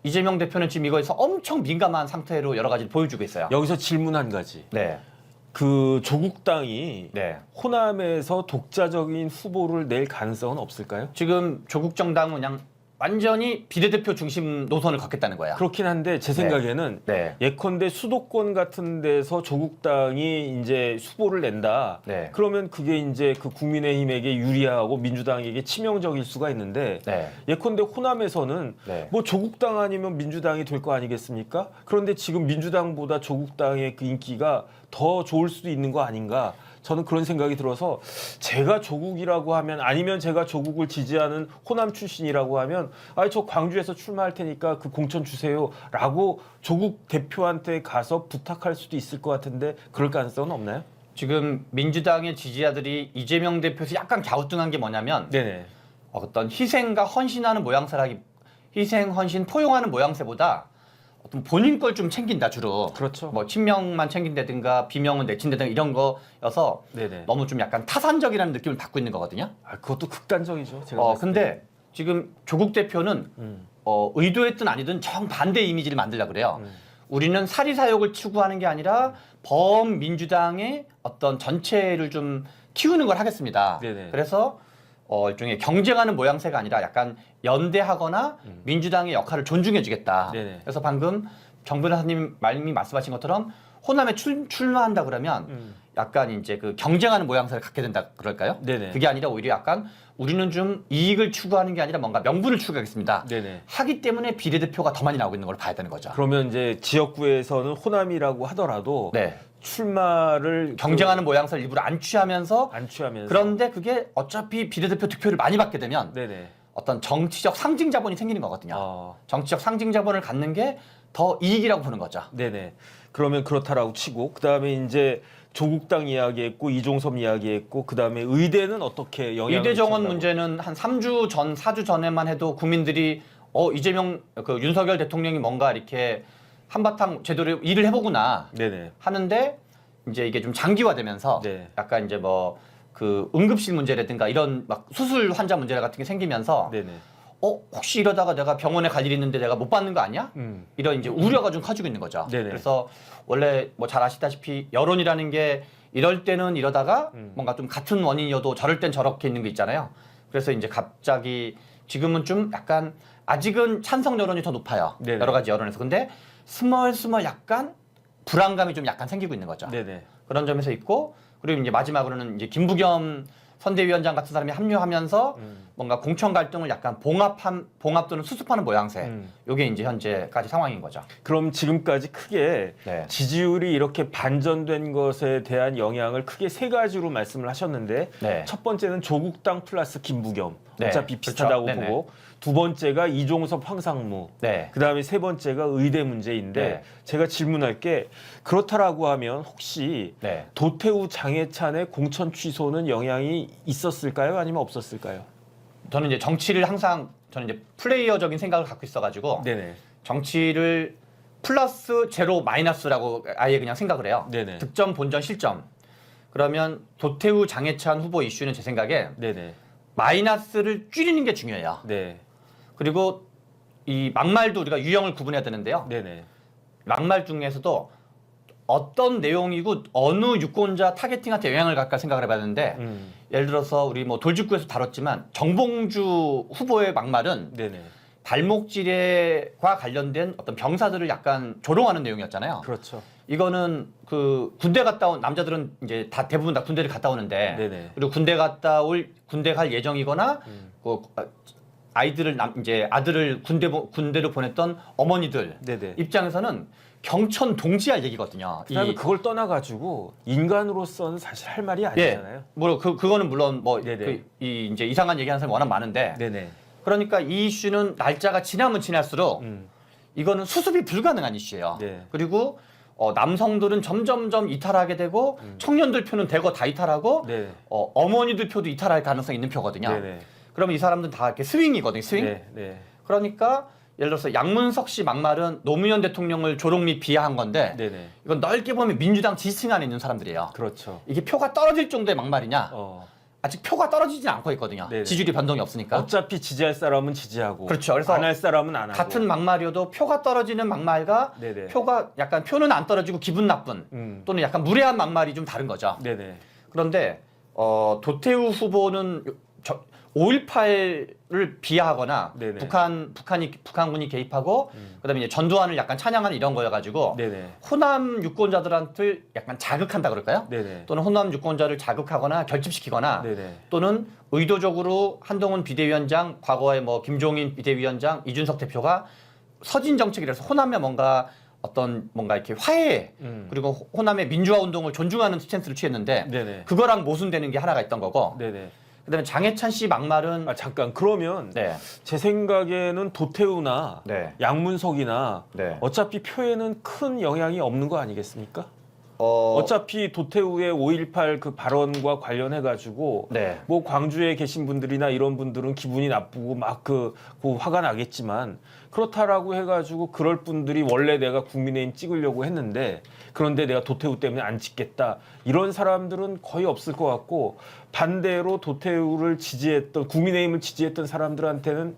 이재명 대표는 지금 이거에서 엄청 민감한 상태로 여러 가지를 보여주고 있어요.
여기서 질문 한 가지.
네.
그 조국당이
네.
호남에서 독자적인 후보를 낼 가능성은 없을까요?
지금 조국 정당은 그냥 완전히 비례대표 중심 노선을 걷겠다는 거야.
그렇긴 한데 제 생각에는
네.
예컨대 수도권 같은 데서 조국당이 이제 후보를 낸다.
네.
그러면 그게 이제 그 국민의힘에게 유리하고 민주당에게 치명적일 수가 있는데
네.
예컨대 호남에서는
네.
조국당 아니면 민주당이 될 거 아니겠습니까? 그런데 지금 민주당보다 조국당의 그 인기가 더 좋을 수도 있는 거 아닌가? 저는 그런 생각이 들어서 제가 조국이라고 하면 아니면 제가 조국을 지지하는 호남 출신이라고 하면 저 광주에서 출마할 테니까 그 공천 주세요라고 조국 대표한테 가서 부탁할 수도 있을 것 같은데 그럴 가능성은 없나요?
지금 민주당의 지지자들이 이재명 대표에서 약간 갸우뚱한 게 뭐냐면
네네.
어떤 희생과 헌신하는 모양새라기 희생, 헌신, 포용하는 모양새보다 어떤 본인 걸 좀 챙긴다 주로.
그렇죠.
뭐 친명만 챙긴다든가 비명은 내친다든가 이런 거여서
네네.
너무 좀 약간 타산적이라는 느낌을 받고 있는 거거든요.
아, 그것도 극단적이죠. 제가 봤을 때.
근데 지금 조국 대표는 의도했든 아니든 정반대 이미지를 만들려고 그래요. 우리는 사리사욕을 추구하는 게 아니라 범민주당의 어떤 전체를 좀 키우는 걸 하겠습니다.
네네.
그래서 일종의 경쟁하는 모양새가 아니라 약간 연대하거나 민주당의 역할을 존중해주겠다.
네네.
그래서 방금 정 변호사님 말씀하신 것처럼 호남에 출마한다 그러면 약간 이제 그 경쟁하는 모양새를 갖게 된다 그럴까요?
네네.
그게 아니라 오히려 약간 우리는 좀 이익을 추구하는 게 아니라 뭔가 명분을 추구하겠습니다.
네네.
하기 때문에 비례대표가 더 많이 나오고 있는 걸 봐야 되는 거죠.
그러면 이제 지역구에서는 호남이라고 하더라도
네.
출마를
경쟁하는 모양새를 일부러 안 취하면서
안 취하면서
그런데 그게 어차피 비례대표 득표를 많이 받게 되면
네네.
어떤 정치적 상징 자본이 생기는 거거든요. 정치적 상징 자본을 갖는 게 더 이익이라고 보는 거죠.
네네. 그러면 그렇다라고 치고 그다음에 이제 조국당 이야기했고 이종섭 이야기했고 그다음에 의대는 어떻게 영향을
의대 정원
미친다고?
문제는 한 3주 전, 4주 전에만 해도 국민들이 이재명 그 윤석열 대통령이 뭔가 이렇게 한바탕 제대로 일을 해보구나
네네.
하는데 이제 이게 좀 장기화되면서
네.
약간 이제 뭐 그 응급실 문제라든가 이런 막 수술 환자 문제 같은 게 생기면서
네네.
혹시 이러다가 내가 병원에 갈 일이 있는데 내가 못 받는 거 아니야? 이런 이제 우려가 좀 커지고 있는 거죠.
네네.
그래서 원래 뭐 잘 아시다시피 여론이라는 게 이럴 때는 이러다가 뭔가 좀 같은 원인이어도 저럴 땐 저렇게 있는 게 있잖아요. 그래서 이제 갑자기 지금은 좀 약간 아직은 찬성 여론이 더 높아요.
네네.
여러 가지 여론에서. 근데 스멀스멀 약간 불안감이 좀 약간 생기고 있는 거죠.
네네.
그런 점에서 있고 그리고 이제 마지막으로는 이제 김부겸 선대위원장 같은 사람이 합류하면서 뭔가 공천 갈등을 약간 봉합 또는 수습하는 모양새. 요게 이제 현재까지 상황인 거죠.
그럼 지금까지 크게
네.
지지율이 이렇게 반전된 것에 대한 영향을 크게 세 가지로 말씀을 하셨는데
네.
첫 번째는 조국당 플러스 김부겸
네.
어차피 비슷하다고
그렇죠. 네네.
보고 두 번째가 이종섭 황상무
네.
그다음에 세 번째가 의대 문제인데
네.
제가 질문할 게 그렇다라고 하면 혹시
네.
도태우 장해찬의 공천 취소는 영향이 있었을까요? 아니면 없었을까요?
저는 이제 정치를 항상 저는 이제 플레이어적인 생각을 갖고 있어가지고
네네.
정치를 플러스 제로 마이너스라고 아예 그냥 생각을 해요.
네네.
득점, 본전, 실점. 그러면 도태우 장해찬 후보 이슈는 제 생각에
네네.
마이너스를 줄이는 게 중요해요.
네.
그리고 이 막말도 우리가 유형을 구분해야 되는데요.
네네.
막말 중에서도 어떤 내용이고 어느 유권자 타겟팅한테 영향을 갈까 생각을 해봐야 되는데 예를 들어서 우리 뭐 돌직구에서 다뤘지만 정봉주 후보의 막말은
네네.
발목질과 관련된 어떤 병사들을 약간 조롱하는 내용이었잖아요.
그렇죠.
이거는 그 군대 갔다 온 남자들은 이제 다 대부분 다 군대를 갔다 오는데
네네.
그리고 군대 갈 예정이거나 그 아이들을 이제 아들을 군대로 보냈던 어머니들
네네.
입장에서는 경천 동지할 얘기거든요.
그다음에 그걸 떠나가지고 인간으로서는 사실 할 말이 아니잖아요.
뭐 그거는 물론 뭐
네네.
이제 이상한 얘기하는 사람이 워낙 많은데
네네.
그러니까 이 이슈는 날짜가 지나면 지날수록 이거는 수습이 불가능한 이슈예요.
네.
그리고 남성들은 점점점 이탈하게 되고 청년들 표는 대거 다 이탈하고
네.
어머니들 표도 이탈할 가능성이 있는 표거든요.
네네.
그러면 이 사람들은 다 이렇게 스윙이거든요. 스윙.
네. 네.
그러니까 예를 들어서 양문석 씨 막말은 노무현 대통령을 조롱 및 비하한 건데
네네.
이건 넓게 보면 민주당 지지층 안에 있는 사람들이에요.
그렇죠.
이게 표가 떨어질 정도의 막말이냐? 아직 표가 떨어지진 않고 있거든요.
네네.
지지율이 변동이 없으니까.
어차피 지지할 사람은 지지하고
그렇죠. 그래서
안 할 사람은 안 하고
같은 막말이어도 표가 떨어지는 막말과
네네.
표가 약간 표는 안 떨어지고 기분 나쁜 또는 약간 무례한 막말이 좀 다른 거죠.
네네.
그런데 도태우 후보는 5.18을 비하하거나
네네.
북한군이 개입하고 그다음에 이제 전두환을 약간 찬양하는 이런 거여가지고
네네.
호남 유권자들한테 약간 자극한다 그럴까요?
네네.
또는 호남 유권자를 자극하거나 결집시키거나
네네.
또는 의도적으로 한동훈 비대위원장, 과거에 뭐 김종인 비대위원장, 이준석 대표가 서진 정책이라서 호남에 뭔가 이렇게 화해 그리고 호남의 민주화 운동을 존중하는 스탠스를 취했는데
네네.
그거랑 모순되는 게 하나가 있던 거고
네네.
그다음에 장해찬 씨 막말은
잠깐 그러면
네.
제 생각에는 도태우나
네.
양문석이나
네.
어차피 표에는 큰 영향이 없는 거 아니겠습니까? 어차피 도태우의 5.18 그 발언과 관련해 가지고
네.
뭐 광주에 계신 분들이나 이런 분들은 기분이 나쁘고 막 그 화가 나겠지만 그렇다라고 해가지고 그럴 분들이 원래 내가 국민의힘 찍으려고 했는데 그런데 내가 도태우 때문에 안 찍겠다 이런 사람들은 거의 없을 것 같고 반대로 도태우를 지지했던 국민의힘을 지지했던 사람들한테는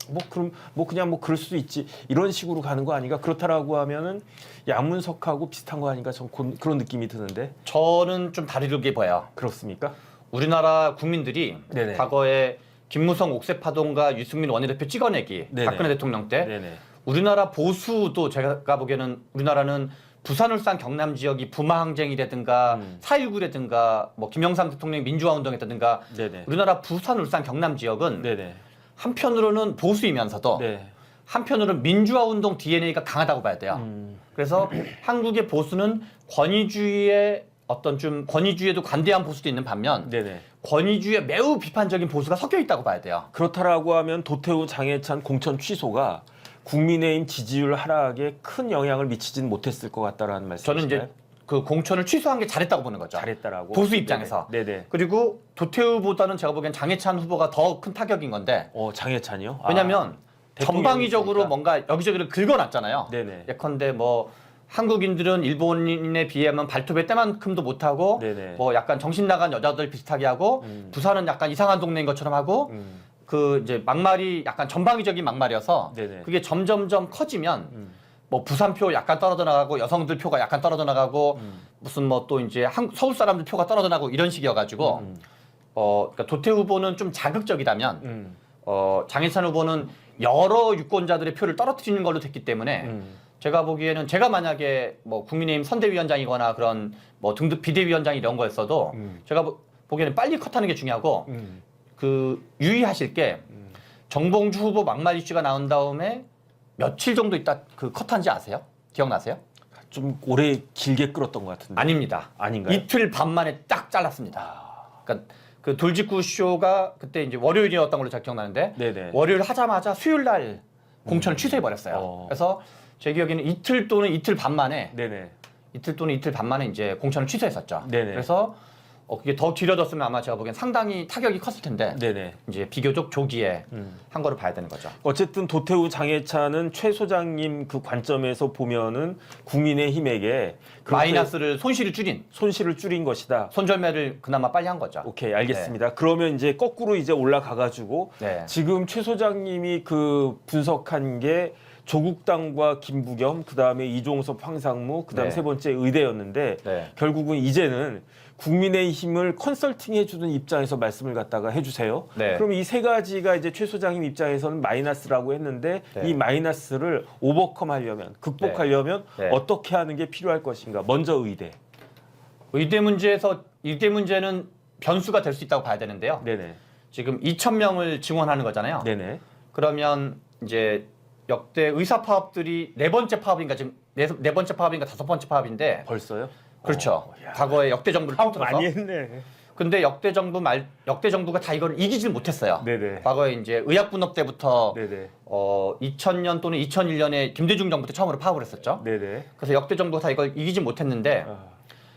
그냥 그럴 수도 있지 이런 식으로 가는 거 아닌가 그렇다라고 하면은 양문석하고 비슷한 거 아닌가 전 그런 느낌이 드는데
저는 좀 다르게 봐요.
그렇습니까?
우리나라 국민들이
네네.
과거에 김무성 옥새파동과 유승민 원내대표 찍어내기
네네.
박근혜 대통령 때
네네.
우리나라 보수도 제가 보기에는 우리나라는 부산, 울산, 경남 지역이 부마항쟁이라든가 4.19라든가 뭐 김영삼 대통령이 민주화 운동했다든가
네네.
우리나라 부산, 울산, 경남 지역은
네네.
한편으로는 보수이면서도
네.
한편으로는 민주화 운동 DNA가 강하다고 봐야 돼요. 그래서 한국의 보수는 권위주의의 어떤 좀 권위주의에도 관대한 보수도 있는 반면
네네.
권위주의에 매우 비판적인 보수가 섞여 있다고 봐야 돼요.
그렇다라고 하면 도태우 장해찬 공천 취소가 국민의힘 지지율 하락에 큰 영향을 미치진 못했을 것 같다라는 말씀이신가요?
저는 이제 그 공천을 취소한 게 잘했다고 보는 거죠.
잘했다라고
보수 입장에서.
네네.
그리고 도태우보다는 제가 보기엔 장해찬 후보가 더 큰 타격인 건데
장해찬이요?
왜냐하면 전방위적으로
대통령이니까.
뭔가 여기저기를 긁어놨잖아요.
네네.
예컨대 뭐 한국인들은 일본인에 비하면 발톱의 때만큼도 못하고
네네.
뭐 약간 정신 나간 여자들 비슷하게 하고 부산은 약간 이상한 동네인 것처럼 하고 그 이제 막말이 약간 전방위적인 막말이어서
네네.
그게 점점점 커지면 뭐 부산표 약간 떨어져 나가고 여성들 표가 약간 떨어져 나가고 무슨 뭐 또 이제 서울 사람들 표가 떨어져 나가고 이런 식이어가지고 그러니까 도태우 후보는 좀 자극적이다면 장해찬 후보는 여러 유권자들의 표를 떨어뜨리는 걸로 됐기 때문에 제가 보기에는 제가 만약에 뭐 국민의힘 선대위원장이거나 그런 뭐 등등 비대위원장 이런 거였어도 제가 보기에는 빨리 컷하는 게 중요하고 그 유의하실 게 정봉주 후보 막말 이슈가 나온 다음에 며칠 정도 있다 그 컷한지 아세요? 기억나세요?
좀 오래 길게 끌었던 것 같은데.
아닙니다.
아닌가요?
이틀 반 만에 딱 잘랐습니다. 그러니까 그 돌직구 쇼가 그때 이제 월요일이었던 걸로 제가 기억나는데
네네.
월요일 하자마자 수요일 날 공천을 취소해 버렸어요. 그래서 제 기억에는 이틀 또는 이틀 반 만에
네네.
이틀 또는 이틀 반 만에 이제 공천을 취소했었죠.
네네.
그래서 그게 더 길어졌으면 아마 제가 보기엔 상당히 타격이 컸을 텐데
네네.
이제 비교적 조기에 한 거를 봐야 되는 거죠.
어쨌든 도태우 장해찬은 최 소장님 그 관점에서 보면은 국민의힘에게 그렇게
마이너스를 손실을 줄인
손실을 줄인 것이다.
손절매를 그나마 빨리 한 거죠.
오케이, 알겠습니다. 그러면 이제 거꾸로 이제 올라가가지고
네.
지금 최 소장님이 그 분석한 게 조국당과 김부겸, 그 다음에 이종섭, 황상무, 그 다음
네.
세 번째 의대였는데
네.
결국은 이제는 국민의힘을 컨설팅 해주는 입장에서 말씀을 갖다가 해주세요.
네.
그럼 이 세 가지가 이제 최 소장님 입장에서는 마이너스라고 했는데
네.
이 마이너스를 오버컴하려면, 극복하려면
네.
어떻게 하는 게 필요할 것인가? 먼저 의대.
의대 문제는 변수가 될 수 있다고 봐야 되는데요.
네네.
지금 2,000명을 증원하는 거잖아요.
네네.
그러면 이제 역대 의사 파업들이 네 번째 파업인가 지금 네 번째 파업인가 다섯 번째 파업인데
벌써요?
그렇죠.
야.
과거에 역대 정부를
파업
통틀어서
많이 했네.
근데 역대 정부가 다 이걸 이기질 못했어요.
네네.
과거에 이제 의학분업 때부터
네네.
2000년 또는 2001년에 김대중 정부 때 처음으로 파업을 했었죠.
네네.
그래서 역대 정부가 다 이걸 이기지 못했는데
아,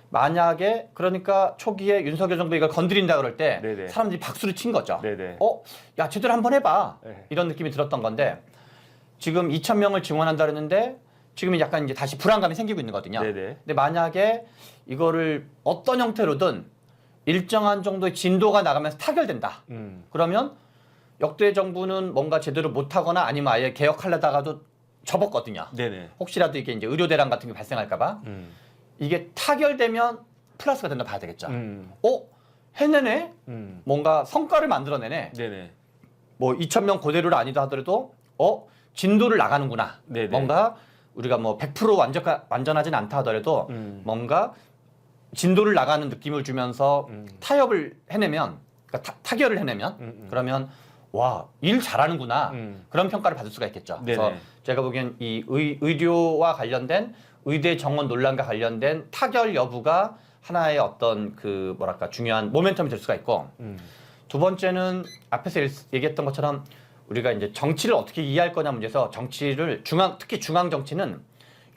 만약에 그러니까 초기에 윤석열 정부 이걸 건드린다 그럴 때
네네.
사람들이 박수를 친 거죠.
네네.
야 제대로 한번 해봐.
네.
이런 느낌이 들었던 건데 지금 2,000명을 증원한다 그랬는데 지금은 약간 이제 다시 불안감이 생기고 있는 거거든요.
네네.
근데 만약에 이거를 어떤 형태로든 일정한 정도의 진도가 나가면서 타결된다. 그러면 역대 정부는 뭔가 제대로 못하거나 아니면 아예 개혁하려다가도 접었거든요.
네네.
혹시라도 이게 이제 의료대란 같은 게 발생할까봐 이게 타결되면 플러스가 된다 봐야 되겠죠. 해내네? 뭔가 성과를 만들어내네.
네네.
뭐 2,000명 그대로를 아니다 하더라도 진도를 나가는구나.
네네.
뭔가 우리가 뭐 100% 완전하진 않다 하더라도 뭔가 진도를 나가는 느낌을 주면서 타협을 해내면 그러니까 타결을 해내면 그러면 와, 일 잘하는구나. 그런 평가를 받을 수가 있겠죠.
네네.
그래서 제가 보기엔 이 의료와 관련된 의대 정원 논란과 관련된 타결 여부가 하나의 어떤 그 뭐랄까 중요한 모멘텀이 될 수가 있고 두 번째는 앞에서 얘기했던 것처럼 우리가 이제 정치를 어떻게 이해할 거냐 문제에서 정치를 특히 중앙 정치는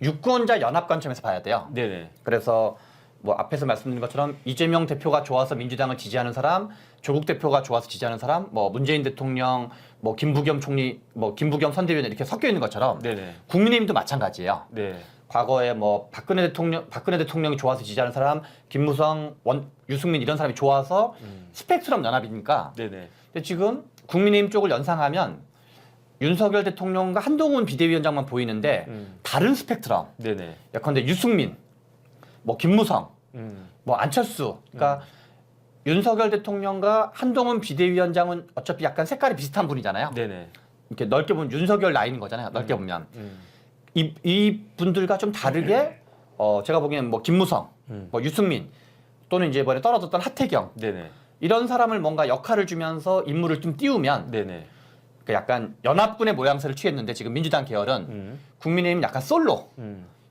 유권자 연합 관점에서 봐야 돼요.
네네.
그래서 뭐 앞에서 말씀드린 것처럼 이재명 대표가 좋아서 민주당을 지지하는 사람, 조국 대표가 좋아서 지지하는 사람, 뭐 문재인 대통령, 뭐 김부겸 총리, 뭐 김부겸 선대위원 이렇게 섞여 있는 것처럼
네네.
국민의힘도 마찬가지예요.
네.
과거에 뭐 박근혜 대통령이 좋아서 지지하는 사람, 김무성, 유승민 이런 사람이 좋아서 스펙트럼 연합이니까.
네네.
근데 지금 국민의힘 쪽을 연상하면 윤석열 대통령과 한동훈 비대위원장만 보이는데 다른 스펙트럼.
네네.
예컨대 유승민, 뭐 김무성, 뭐 안철수. 그러니까 윤석열 대통령과 한동훈 비대위원장은 어차피 약간 색깔이 비슷한 분이잖아요.
네네.
이렇게 넓게 보면 윤석열 라인인 거잖아요. 넓게 보면. 이 분들과 좀 다르게 제가 보기에는 뭐 김무성, 뭐 유승민 또는 이제 이번에 떨어졌던 하태경
네네.
이런 사람을 뭔가 역할을 주면서 인물을 좀 띄우면
네네.
그 약간 연합군의 모양새를 취했는데 지금 민주당 계열은 국민의힘 약간 솔로.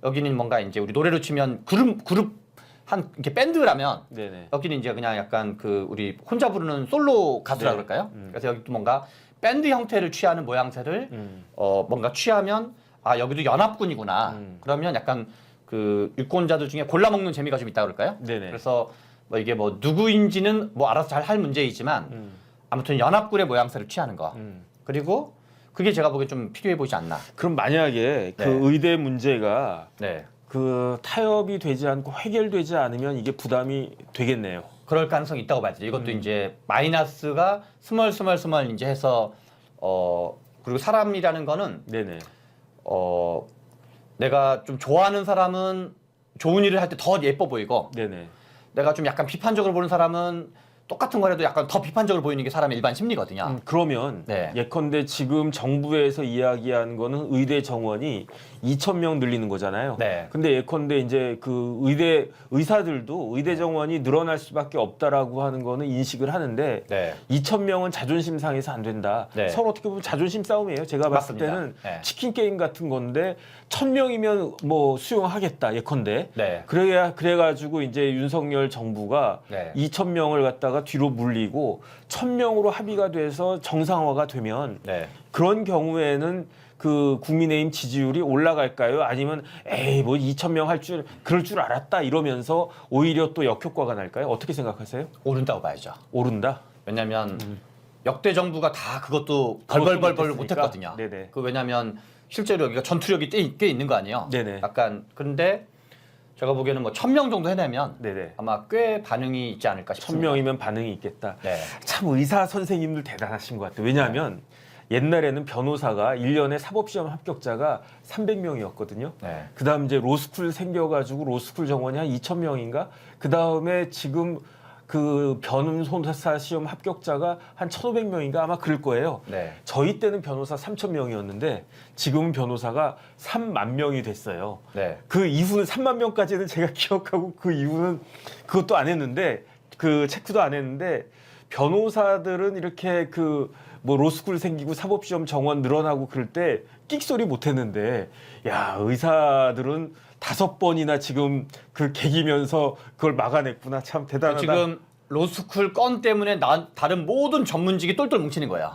여기는 뭔가 이제 우리 노래로 치면 그룹 한 이렇게 밴드라면
네네.
여기는 이제 그냥 약간 그 우리 혼자 부르는 솔로 가수라
네.
그럴까요? 그래서 여기도 뭔가 밴드 형태를 취하는 모양새를 뭔가 취하면 아 여기도 연합군이구나. 그러면 약간 그 유권자들 중에 골라 먹는 재미가 좀 있다 그럴까요?
네네.
그래서 뭐 이게 뭐 누구인지는 뭐 알아서 잘 할 문제이지만 아무튼 연합군의 모양새를 취하는 거. 그리고 그게 제가 보기엔 좀 필요해 보이지 않나.
그럼 만약에 그
네.
의대 문제가
네.
그 타협이 되지 않고 해결되지 않으면 이게 부담이 되겠네요.
그럴 가능성이 있다고 봐야죠. 이것도 이제 마이너스가 스멀 이제 해서 그리고 사람이라는 거는
네네.
내가 좀 좋아하는 사람은 좋은 일을 할 때 더 예뻐 보이고
네네.
내가 좀 약간 비판적으로 보는 사람은 똑같은 거라도 약간 더 비판적으로 보이는 게 사람의 일반 심리거든요.
그러면
네.
예컨대 지금 정부에서 이야기하는 거는 의대 정원이 2,000명 늘리는 거잖아요.
네.
근데 예컨대 이제 그 의사들도 의대 정원이 늘어날 수밖에 없다라고 하는 거는 인식을 하는데
네.
2,000명은 자존심 상해서 안 된다.
네.
서로 어떻게 보면 자존심 싸움이에요. 제가 봤을
맞습니다.
때는
네.
치킨 게임 같은 건데 1,000명이면 뭐 수용하겠다. 예컨대.
네.
그래가지고 이제 윤석열 정부가
네.
2,000명을 갖다가 뒤로 물리고 1,000명으로 합의가 돼서 정상화가 되면
네.
그런 경우에는 그 국민의힘 지지율이 올라갈까요? 아니면 에이 뭐 2,000명 그럴 줄 알았다 이러면서 오히려 또 역효과가 날까요? 어떻게 생각하세요?
오른다고 봐야죠.
오른다?
왜냐하면 역대 정부가 다 그것도 벌벌벌벌
못했으니까.
못했거든요.
네네.
그 왜냐하면 실제로 여기가 전투력이 꽤 있는 거 아니에요.
네네.
약간 그런데 제가 보기에는 뭐 1,000명 정도 해내면
네네.
아마 꽤 반응이 있지 않을까 싶습니다.
1,000명이면 반응이 있겠다.
네.
참 의사 선생님들 대단하신 것 같아요. 왜냐하면 옛날에는 변호사가 1년에 사법시험 합격자가 300명이었거든요.
네.
그 다음 이제 로스쿨 생겨가지고 로스쿨 정원이 한 2,000명인가? 그 다음에 지금 그 변호사 시험 합격자가 한 1,500명인가 아마 그럴 거예요.
네.
저희 때는 변호사 3,000명이었는데 지금은 변호사가 3만 명이 됐어요.
네.
그 이후는 3만 명까지는 제가 기억하고 그 이후는 그것도 안 했는데 그 체크도 안 했는데 변호사들은 이렇게 그 뭐 로스쿨 생기고 사법시험 정원 늘어나고 그럴 때 끽소리 못 했는데 야 의사들은 5번이나 지금 그 개기면서 그걸 막아냈구나. 참 대단하다.
지금 로스쿨 건 때문에 다른 모든 전문직이 똘똘 뭉치는 거예요.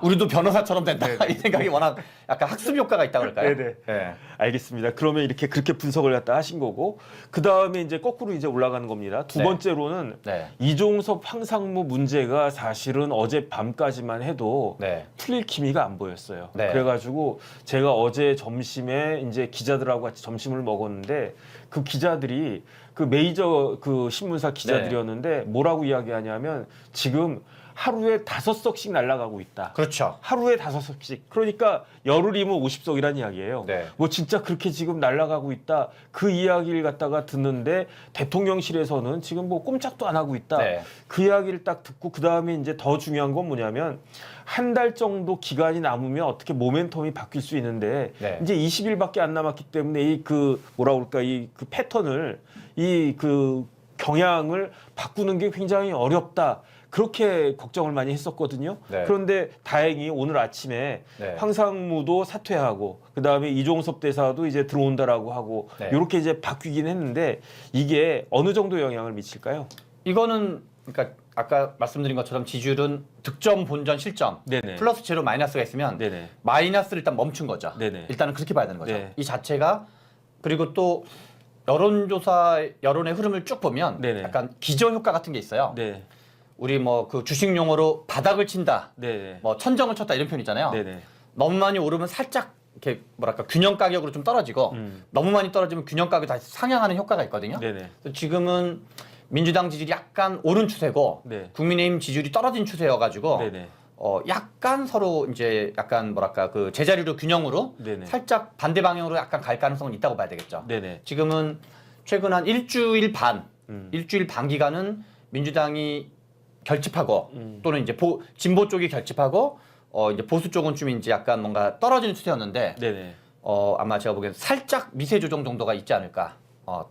우리도 변호사처럼 된다. 이 생각이 워낙 약간 학습 효과가 있다고 그럴까요?
네네.
네.
알겠습니다. 그러면 그렇게 분석을 갖다 하신 거고 그 다음에 이제 거꾸로 이제 올라가는 겁니다. 두
네.
번째로는
네.
이종섭 황상무 문제가 사실은 어제 밤까지만 해도
네.
풀릴 기미가 안 보였어요.
네.
그래가지고 제가 어제 점심에 이제 기자들하고 같이 점심을 먹었는데 그 기자들이 그 메이저 그 신문사 기자들이었는데 뭐라고 이야기하냐면 지금 하루에 5석씩 날아가고 있다.
그렇죠.
하루에 5석씩. 그러니까 열흘이면 50석이란 이야기예요.
네.
뭐 진짜 그렇게 지금 날아가고 있다. 그 이야기를 갖다가 듣는데 대통령실에서는 지금 뭐 꼼짝도 안 하고 있다.
네.
그 이야기를 딱 듣고 그 다음에 이제 더 중요한 건 뭐냐면 한 달 정도 기간이 남으면 어떻게 모멘텀이 바뀔 수 있는데
네.
이제 20일밖에 안 남았기 때문에 이 그 뭐라 그럴까 이 그 패턴을 이 그 경향을 바꾸는 게 굉장히 어렵다. 그렇게 걱정을 많이 했었거든요.
네.
그런데 다행히 오늘 아침에
네.
황상무도 사퇴하고 그다음에 이종섭 대사도 이제 들어온다라고 하고
네.
이렇게 이제 바뀌긴 했는데 이게 어느 정도 영향을 미칠까요?
이거는 그러니까 아까 말씀드린 것처럼 지지율은 득점, 본전, 실점
네네.
플러스 제로 마이너스가 있으면
네네.
마이너스를 일단 멈춘 거죠.
네네.
일단은 그렇게 봐야 되는 거죠.
네.
이 자체가 그리고 또 여론의 흐름을 쭉 보면
네네.
약간 기저 효과 같은 게 있어요.
네.
우리 뭐 그 주식 용어로 바닥을 친다,
네.
뭐 천정을 쳤다 이런 표현 있잖아요.
네네.
너무 많이 오르면 살짝 이렇게 뭐랄까 균형 가격으로 좀 떨어지고 너무 많이 떨어지면 균형 가격이 다시 상향하는 효과가 있거든요.
네네.
그래서 지금은 민주당 지지율이 약간 오른 추세고
네.
국민의힘 지지율이 떨어진 추세여가지고
네네.
약간 서로 이제 약간 뭐랄까 그 제자리로 균형으로
네네.
살짝 반대 방향으로 약간 갈 가능성은 있다고 봐야 되겠죠.
네네.
지금은 최근 한 일주일 반 기간은 민주당이 결집하고 또는 이제 진보 쪽이 결집하고 이제 보수 쪽은 좀 이제 약간 뭔가 떨어지는 추세였는데
네네.
아마 제가 보기엔 살짝 미세 조정 정도가 있지 않을까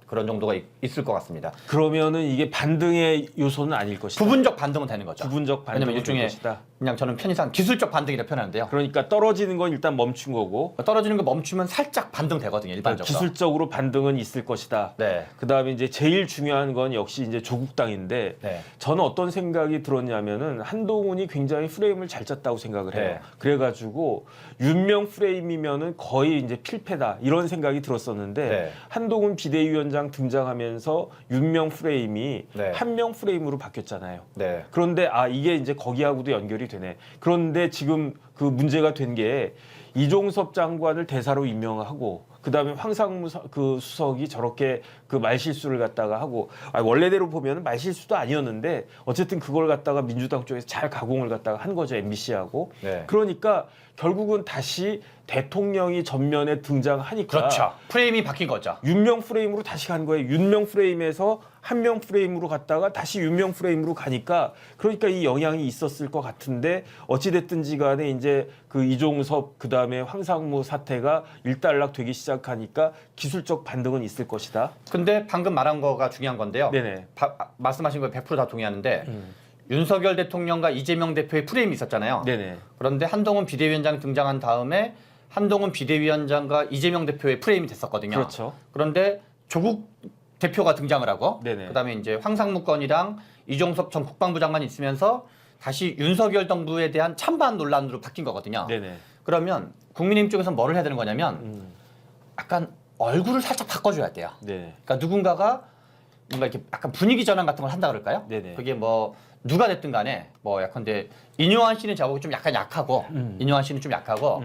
그런 정도가 있을 것 같습니다.
그러면은 이게 반등의 요소는 아닐 것이다.
부분적 반등은 되는 거죠.
부분적 반등은
왜냐면
될
일종의
것이다.
그냥 저는 편의상 기술적 반등이라 표현하는데요.
그러니까 떨어지는 건 일단 멈춘 거고
떨어지는 거 멈추면 살짝 반등되거든요. 일반적으로.
기술적으로 반등은 있을 것이다.
네.
그다음에 이제 제일 중요한 건 역시 이제 조국당인데
네.
저는 어떤 생각이 들었냐면은 한동훈이 굉장히 프레임을 잘 짰다고 생각을 해요.
네.
그래가지고 윤명 프레임이면은 거의 이제 필패다 이런 생각이 들었었는데
네.
한동훈 비대위원장 등장하면서 윤명 프레임이
네.
한명 프레임으로 바뀌었잖아요.
네.
그런데 이게 이제 거기하고도 연결이 되네. 그런데 지금 그 문제가 된 게 이종섭 장관을 대사로 임명하고 그다음에 황상무 그 수석이 저렇게 그 말실수를 갖다가 하고 원래대로 보면 말실수도 아니었는데 어쨌든 그걸 갖다가 민주당 쪽에서 잘 가공을 갖다가 한 거죠. MBC하고.
네.
그러니까 결국은 다시 대통령이 전면에 등장하니까
그렇죠. 프레임이 바뀐 거죠.
윤명 프레임으로 다시 간 거예요. 윤명 프레임에서 한명 프레임으로 갔다가 다시 윤명 프레임으로 가니까 그러니까 이 영향이 있었을 것 같은데 어찌됐든지 간에 이제 그 이종섭 그다음에 황상무 사태가 일단락 되기 시작하니까 기술적 반등은 있을 것이다.
근데 방금 말한 거가 중요한 건데요.
네네.
말씀하신 거에 100%다 동의하는데 윤석열 대통령과 이재명 대표의 프레임이 있었잖아요.
네네.
그런데 한동훈 비대위원장 등장한 다음에 한동훈 비대위원장과 이재명 대표의 프레임이 됐었거든요.
그렇죠.
그런데 조국 대표가 등장을 하고
네네.
그다음에 이제 황상무 건이랑 이종섭 전 국방부 장관이 있으면서 다시 윤석열 정부에 대한 찬반 논란으로 바뀐 거거든요.
네네.
그러면 국민의힘 쪽에서 뭐를 해야 되는 거냐면 약간 얼굴을 살짝 바꿔줘야 돼요.
네네.
그러니까 누군가가 뭔가 이렇게 약간 분위기 전환 같은 걸 한다 그럴까요?
네네.
그게 뭐 누가 됐든 간에 뭐 약간데 인요한 씨는 저하고 좀 약간 약하고 인요한 씨는 좀 약하고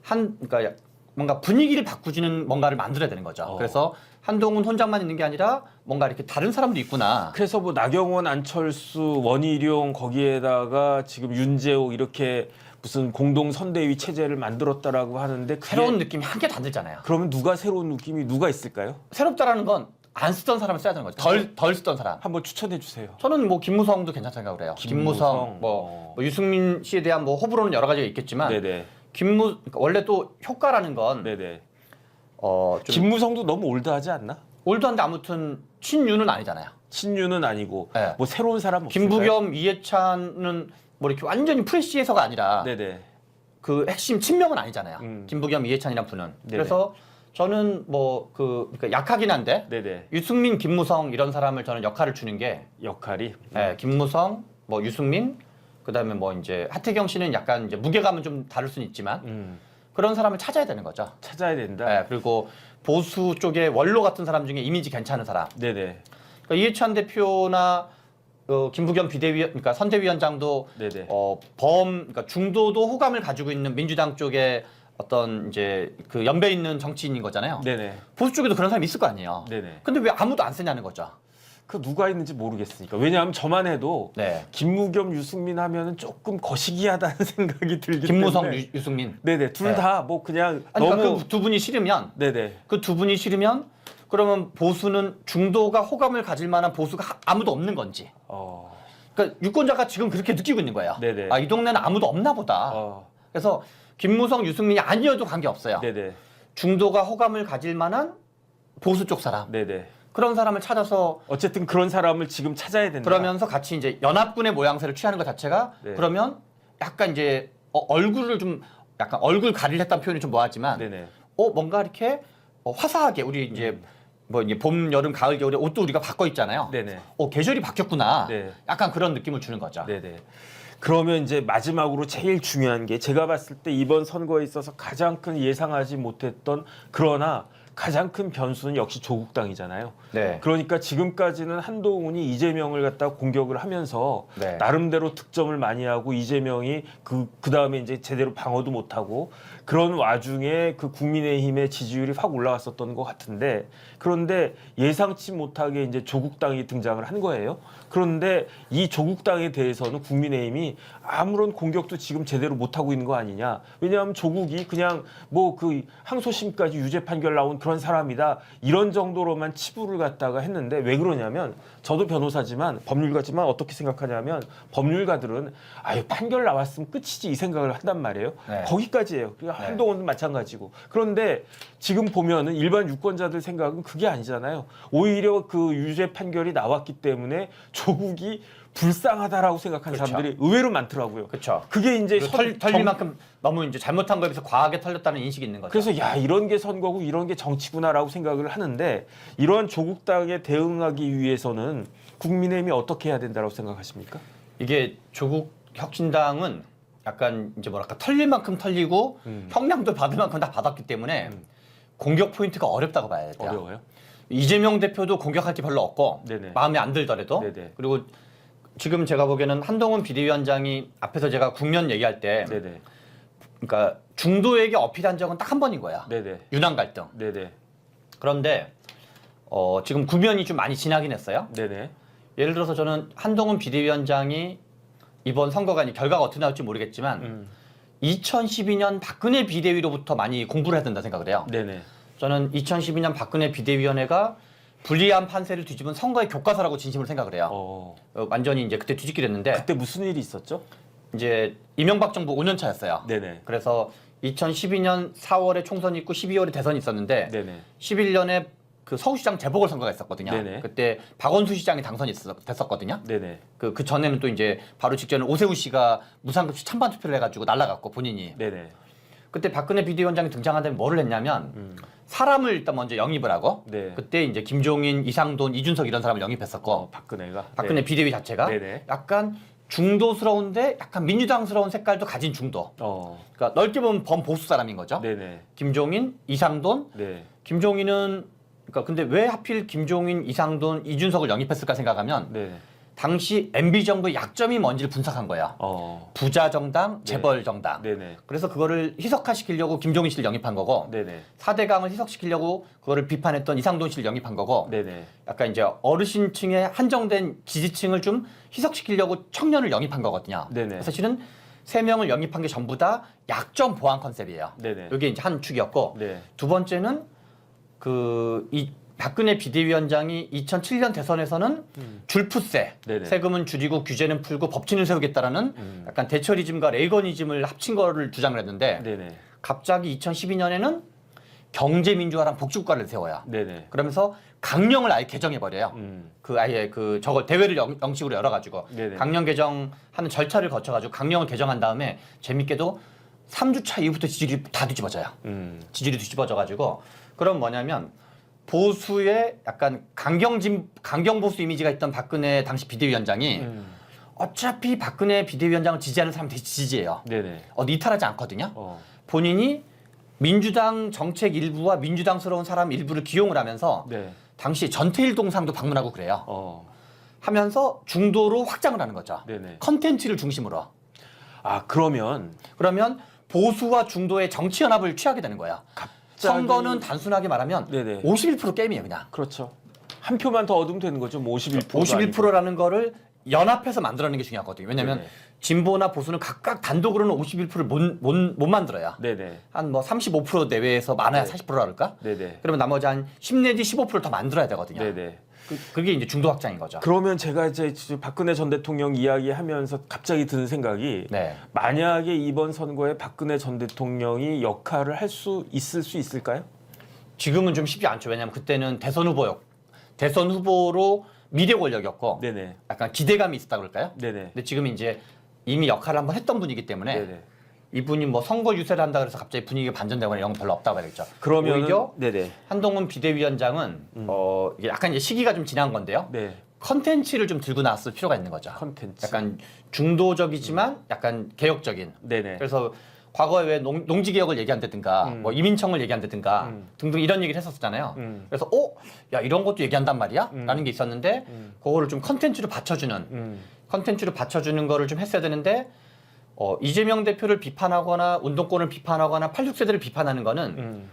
그러니까 뭔가 분위기를 바꾸지는 뭔가를 만들어야 되는 거죠. 그래서 한동훈 혼자만 있는 게 아니라 뭔가 이렇게 다른 사람도 있구나.
그래서 뭐 나경원, 안철수, 원희룡 거기에다가 지금 윤재호 이렇게 무슨 공동 선대위 체제를 만들었다라고 하는데 그게
새로운 느낌이 한 개도 안 들잖아요.
그러면 누가 새로운 느낌이 누가 있을까요?
새롭다라는 건 안 쓰던 사람을 써야 되는 거죠. 덜 쓰던 사람.
한번 추천해 주세요.
저는 뭐 김무성도 괜찮다고 생각을 해요. 김무성, 뭐 유승민 씨에 대한 뭐 호불호는 여러 가지가 있겠지만
네네.
그러니까 원래 또 효과라는 건
네네.
좀
김무성도 너무 올드하지 않나?
올드한데 아무튼 친유는 아니잖아요.
친유는 아니고
네.
뭐 새로운 사람 없을까요?
김부겸, 이해찬은 뭐 이렇게 완전히 프레시해서가 아니라
네네.
그 핵심 친명은 아니잖아요. 김부겸, 이해찬이란 분은.
네네.
그래서 저는 뭐 그러니까 약하긴 한데
네네.
유승민, 김무성 이런 사람을 저는 역할을 주는 게
역할이
김무성, 뭐 유승민, 그다음에 뭐 이제 하태경 씨는 약간 이제 무게감은 좀 다를 수는 있지만 그런 사람을 찾아야 되는 거죠.
찾아야 된다.
네, 그리고 보수 쪽에 원로 같은 사람 중에 이미지 괜찮은 사람.
네네.
그러니까 이해찬 대표나 김부겸 그러니까 선대위원장도
네네.
그러니까 중도도 호감을 가지고 있는 민주당 쪽에 어떤 이제 그 연배 있는 정치인인 거잖아요.
네네.
보수 쪽에도 그런 사람이 있을 거 아니에요.
네네.
근데 왜 아무도 안 쓰냐는 거죠.
그 누가 있는지 모르겠으니까. 왜냐하면 저만 해도
네.
김무겸, 유승민 하면은 조금 거시기하다는 생각이 들기
김무성,
때문에.
유승민.
네네. 둘
네.
다 뭐 그냥
아니,
너무
그러니까 그 두 분이 싫으면
네네.
그 두 분이 싫으면 그러면 보수는 중도가 호감을 가질 만한 보수가 아무도 없는 건지. 그러니까 유권자가 지금 그렇게 느끼고 있는 거예요.
네네.
이 동네는 아무도 없나 보다. 그래서 김무성, 유승민이 아니어도 관계없어요.
네네.
중도가 호감을 가질 만한 보수 쪽 사람.
네네.
그런 사람을 찾아서
어쨌든 그런 사람을 지금 찾아야 된다.
그러면서 같이 이제 연합군의 모양새를 취하는 것 자체가
네.
그러면 약간 이제 얼굴을 좀 약간 얼굴 가리를 했다는 표현이 좀 뭐하지만
네네.
뭔가 이렇게 화사하게 우리 이제 뭐 이제 봄, 여름, 가을, 겨울에 옷도 우리가 바꿔 입잖아요.
네네.
계절이 바뀌었구나.
네.
약간 그런 느낌을 주는 거죠.
네네. 그러면 이제 마지막으로 제일 중요한 게 제가 봤을 때 이번 선거에 있어서 가장 큰 예상하지 못했던 그러나 가장 큰 변수는 역시 조국당이잖아요.
네.
그러니까 지금까지는 한동훈이 이재명을 갖다 공격을 하면서
네.
나름대로 득점을 많이 하고 이재명이 그 다음에 이제 제대로 방어도 못하고 그런 와중에 그 국민의힘의 지지율이 확 올라갔었던 것 같은데 그런데 예상치 못하게 이제 조국당이 등장을 한 거예요. 그런데 이 조국당에 대해서는 국민의힘이 아무런 공격도 지금 제대로 못하고 있는 거 아니냐. 왜냐하면 조국이 그냥 뭐 그 항소심까지 유죄 판결 나온 그런 사람이다. 이런 정도로만 치부를 갖다가 했는데 왜 그러냐면 저도 변호사지만 법률가지만 어떻게 생각하냐면 법률가들은 아유 판결 나왔으면 끝이지 이 생각을 한단 말이에요.
네.
거기까지예요. 그러니까 한동훈도 마찬가지고. 그런데 지금 보면은 일반 유권자들 생각은 그게 아니잖아요. 오히려 그 유죄 판결이 나왔기 때문에 조국이 불쌍하다라고 생각하는
그렇죠.
사람들이 의외로 많더라고요.
그렇죠.
그게 이제
털릴 만큼 너무 이제 잘못한 거에 비해서 과하게 털렸다는 인식이 있는 거죠.
그래서 야 이런 게 선거고 이런 게 정치구나라고 생각을 하는데 이런 조국당에 대응하기 위해서는 국민의힘이 어떻게 해야 된다고 생각하십니까?
이게 조국 혁신당은 약간 이제 뭐랄까 털릴 만큼 털리고 형량도 받을 만큼 다 받았기 때문에 공격 포인트가 어렵다고 봐야 돼요.
어려워요?
이재명 대표도 공격할 게 별로 없고
네네.
마음에 안 들더라도
네네.
그리고 지금 제가 보기에는 한동훈 비대위원장이 앞에서 제가 국면 얘기할 때
네네.
그러니까 중도에게 어필한 적은 딱 한 번인 거야.
네네.
윤한 갈등.
네네.
그런데 지금 국면이 좀 많이 지나긴 했어요.
네네.
예를 들어서 저는 한동훈 비대위원장이 이번 선거가 이제 결과가 어떻게 나올지 모르겠지만 2012년 박근혜 비대위로부터 많이 공부를 해야 된다 생각을 해요.
네네.
저는 2012년 박근혜 비대위원회가 불리한 판세를 뒤집은 선거의 교과서라고 진심으로 생각을 해요. 완전히 이제 그때 뒤집게 됐는데
그때 무슨 일이 있었죠?
이제 이명박 정부 5년 차였어요.
네네.
그래서 2012년 4월에 총선이 있고 12월에 대선이 있었는데
네네.
11년에 그 서울시장 재보궐선거가 있었거든요.
네네.
그때 박원순 시장이 당선이 됐었거든요.
네네.
그 전에는 또 이제 바로 직전에 오세훈 씨가 무상급식 찬반 투표를 해가지고 날라갔고 본인이.
네네.
그때 박근혜 비대위원장이 등장한 다음에 뭐를 했냐면 사람을 일단 먼저 영입을 하고
네.
그때 이제 김종인, 이상돈, 이준석 이런 사람을 영입했었고
박근혜가.
박근혜
네.
비대위 자체가
네네.
약간 중도스러운데 약간 민주당스러운 색깔도 가진 중도. 그러니까 넓게 보면 범보수 사람인 거죠.
네네.
김종인, 이상돈.
네.
김종인은 그러니까 근데 왜 하필 김종인, 이상돈, 이준석을 영입했을까 생각하면
네.
당시 MB 정부의 약점이 뭔지를 분석한 거야. 부자 정당, 재벌 정당.
네네.
그래서 그거를 희석화시키려고 김종인 씨를 영입한 거고
네네.
4대강을 희석시키려고 그거를 비판했던 이상돈 씨를 영입한 거고
네네.
약간 이제 어르신층의 한정된 지지층을 좀 희석시키려고 청년을 영입한 거거든요.
네네.
사실은 3명을 영입한 게 전부 다 약점 보완 컨셉이에요.
네네.
이게 이제 한 축이었고
네.
두 번째는 이 박근혜 비대위원장이 2007년 대선에서는 줄푸세,
네네.
세금은 줄이고 규제는 풀고 법치는 세우겠다라는 약간 대처리즘과 레이건이즘을 합친 거를 주장을 했는데
네네.
갑자기 2012년에는 경제민주화랑 복지국가를 세워요.
네네.
그러면서 강령을 아예 개정해버려요. 그 아예 그 저걸 대회를 영식으로 열어가지고
네네.
강령 개정하는 절차를 거쳐가지고 강령을 개정한 다음에 재밌게도 3주차 이후부터 지지율이 다 뒤집어져요. 지지율이 뒤집어져가지고 그럼 뭐냐면 보수의 약간 강경보수 이미지가 있던 박근혜 당시 비대위원장이 어차피 박근혜 비대위원장을 지지하는 사람 대신 지지해요.
네네.
이탈하지 않거든요. 본인이 민주당 정책 일부와 민주당스러운 사람 일부를 기용을 하면서
네.
당시 전태일 동상도 방문하고 그래요. 하면서 중도로 확장을 하는 거죠.
네네.
컨텐츠를 중심으로.
그러면
보수와 중도의 정치 연합을 취하게 되는 거야. 선거는 단순하게 말하면
네네.
51% 게임이에요, 그냥.
그렇죠. 한 표만 더 얻으면 되는 거죠. 뭐 51%.
51%라는 거를 연합해서 만들어내는 게 중요하거든요. 왜냐하면
네네.
진보나 보수는 각각 단독으로는 51%를 못 만들어요.
네네.
한 뭐 35% 내외에서 많아야
네.
40%라 그럴까?
네네.
그러면 나머지 한 10 내지 15%를 더 만들어야 되거든요.
네네.
그게 이제 중도 확장인 거죠.
그러면 제가 이제 박근혜 전 대통령 이야기하면서 갑자기 드는 생각이
네.
만약에 이번 선거에 박근혜 전 대통령이 역할을 할 수 있을까요?
지금은 좀 쉽지 않죠. 왜냐하면 그때는 대선 후보로 미래 권력이었고
네네.
약간 기대감이 있었다 그럴까요?
네네.
근데 지금 이제 이미 역할을 한번 했던 분이기 때문에
네네.
이분이 뭐 선거 유세를 한다 그래서 갑자기 분위기가 반전되거나 이런 건 별로 없다고 봐야겠죠.
그러면
오히려
네네.
한동훈 비대위원장은 이게 약간 이제 시기가 좀 지난 건데요.
네.
컨텐츠를 좀 들고 나왔을 필요가 있는 거죠.
컨텐츠.
약간 중도적이지만 약간 개혁적인.
네네.
그래서 과거에 왜 농지개혁을 얘기한다든가 뭐 이민청을 얘기한다든가 등등 이런 얘기를 했었잖아요. 그래서 야 이런 것도 얘기한단 말이야? 라는 게 있었는데 그거를 좀 컨텐츠로 받쳐주는 거를 좀 했어야 되는데 이재명 대표를 비판하거나 운동권을 비판하거나 86세대를 비판하는 거는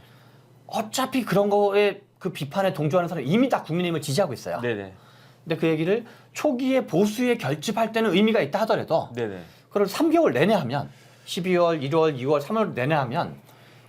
어차피 그런 거에 그 비판에 동조하는 사람이 이미 다 국민의힘을 지지하고 있어요.
네네.
근데 그 얘기를 초기에 보수에 결집할 때는 의미가 있다 하더라도
네네.
그걸 3개월 내내 하면 12월, 1월, 2월, 3월 내내 하면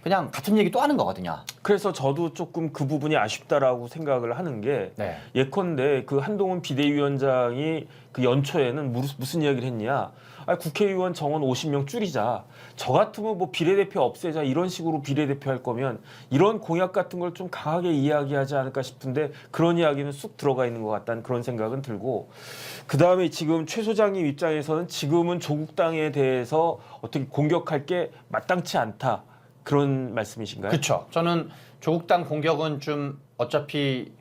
그냥 같은 얘기 또 하는 거거든요.
그래서 저도 조금 그 부분이 아쉽다라고 생각을 하는 게
네.
예컨대 그 한동훈 비대위원장이 그 연초에는 무슨 이야기를 했냐. 국회의원 정원 50명 줄이자. 저 같으면 뭐 비례대표 없애자 이런 식으로 비례대표 할 거면 이런 공약 같은 걸 좀 강하게 이야기하지 않을까 싶은데 그런 이야기는 쑥 들어가 있는 것 같다는 그런 생각은 들고 그다음에 지금 최 소장님 입장에서는 지금은 조국당에 대해서 어떻게 공격할 게 마땅치 않다. 그런 말씀이신가요?
그렇죠. 저는 조국당 공격은 좀 어차피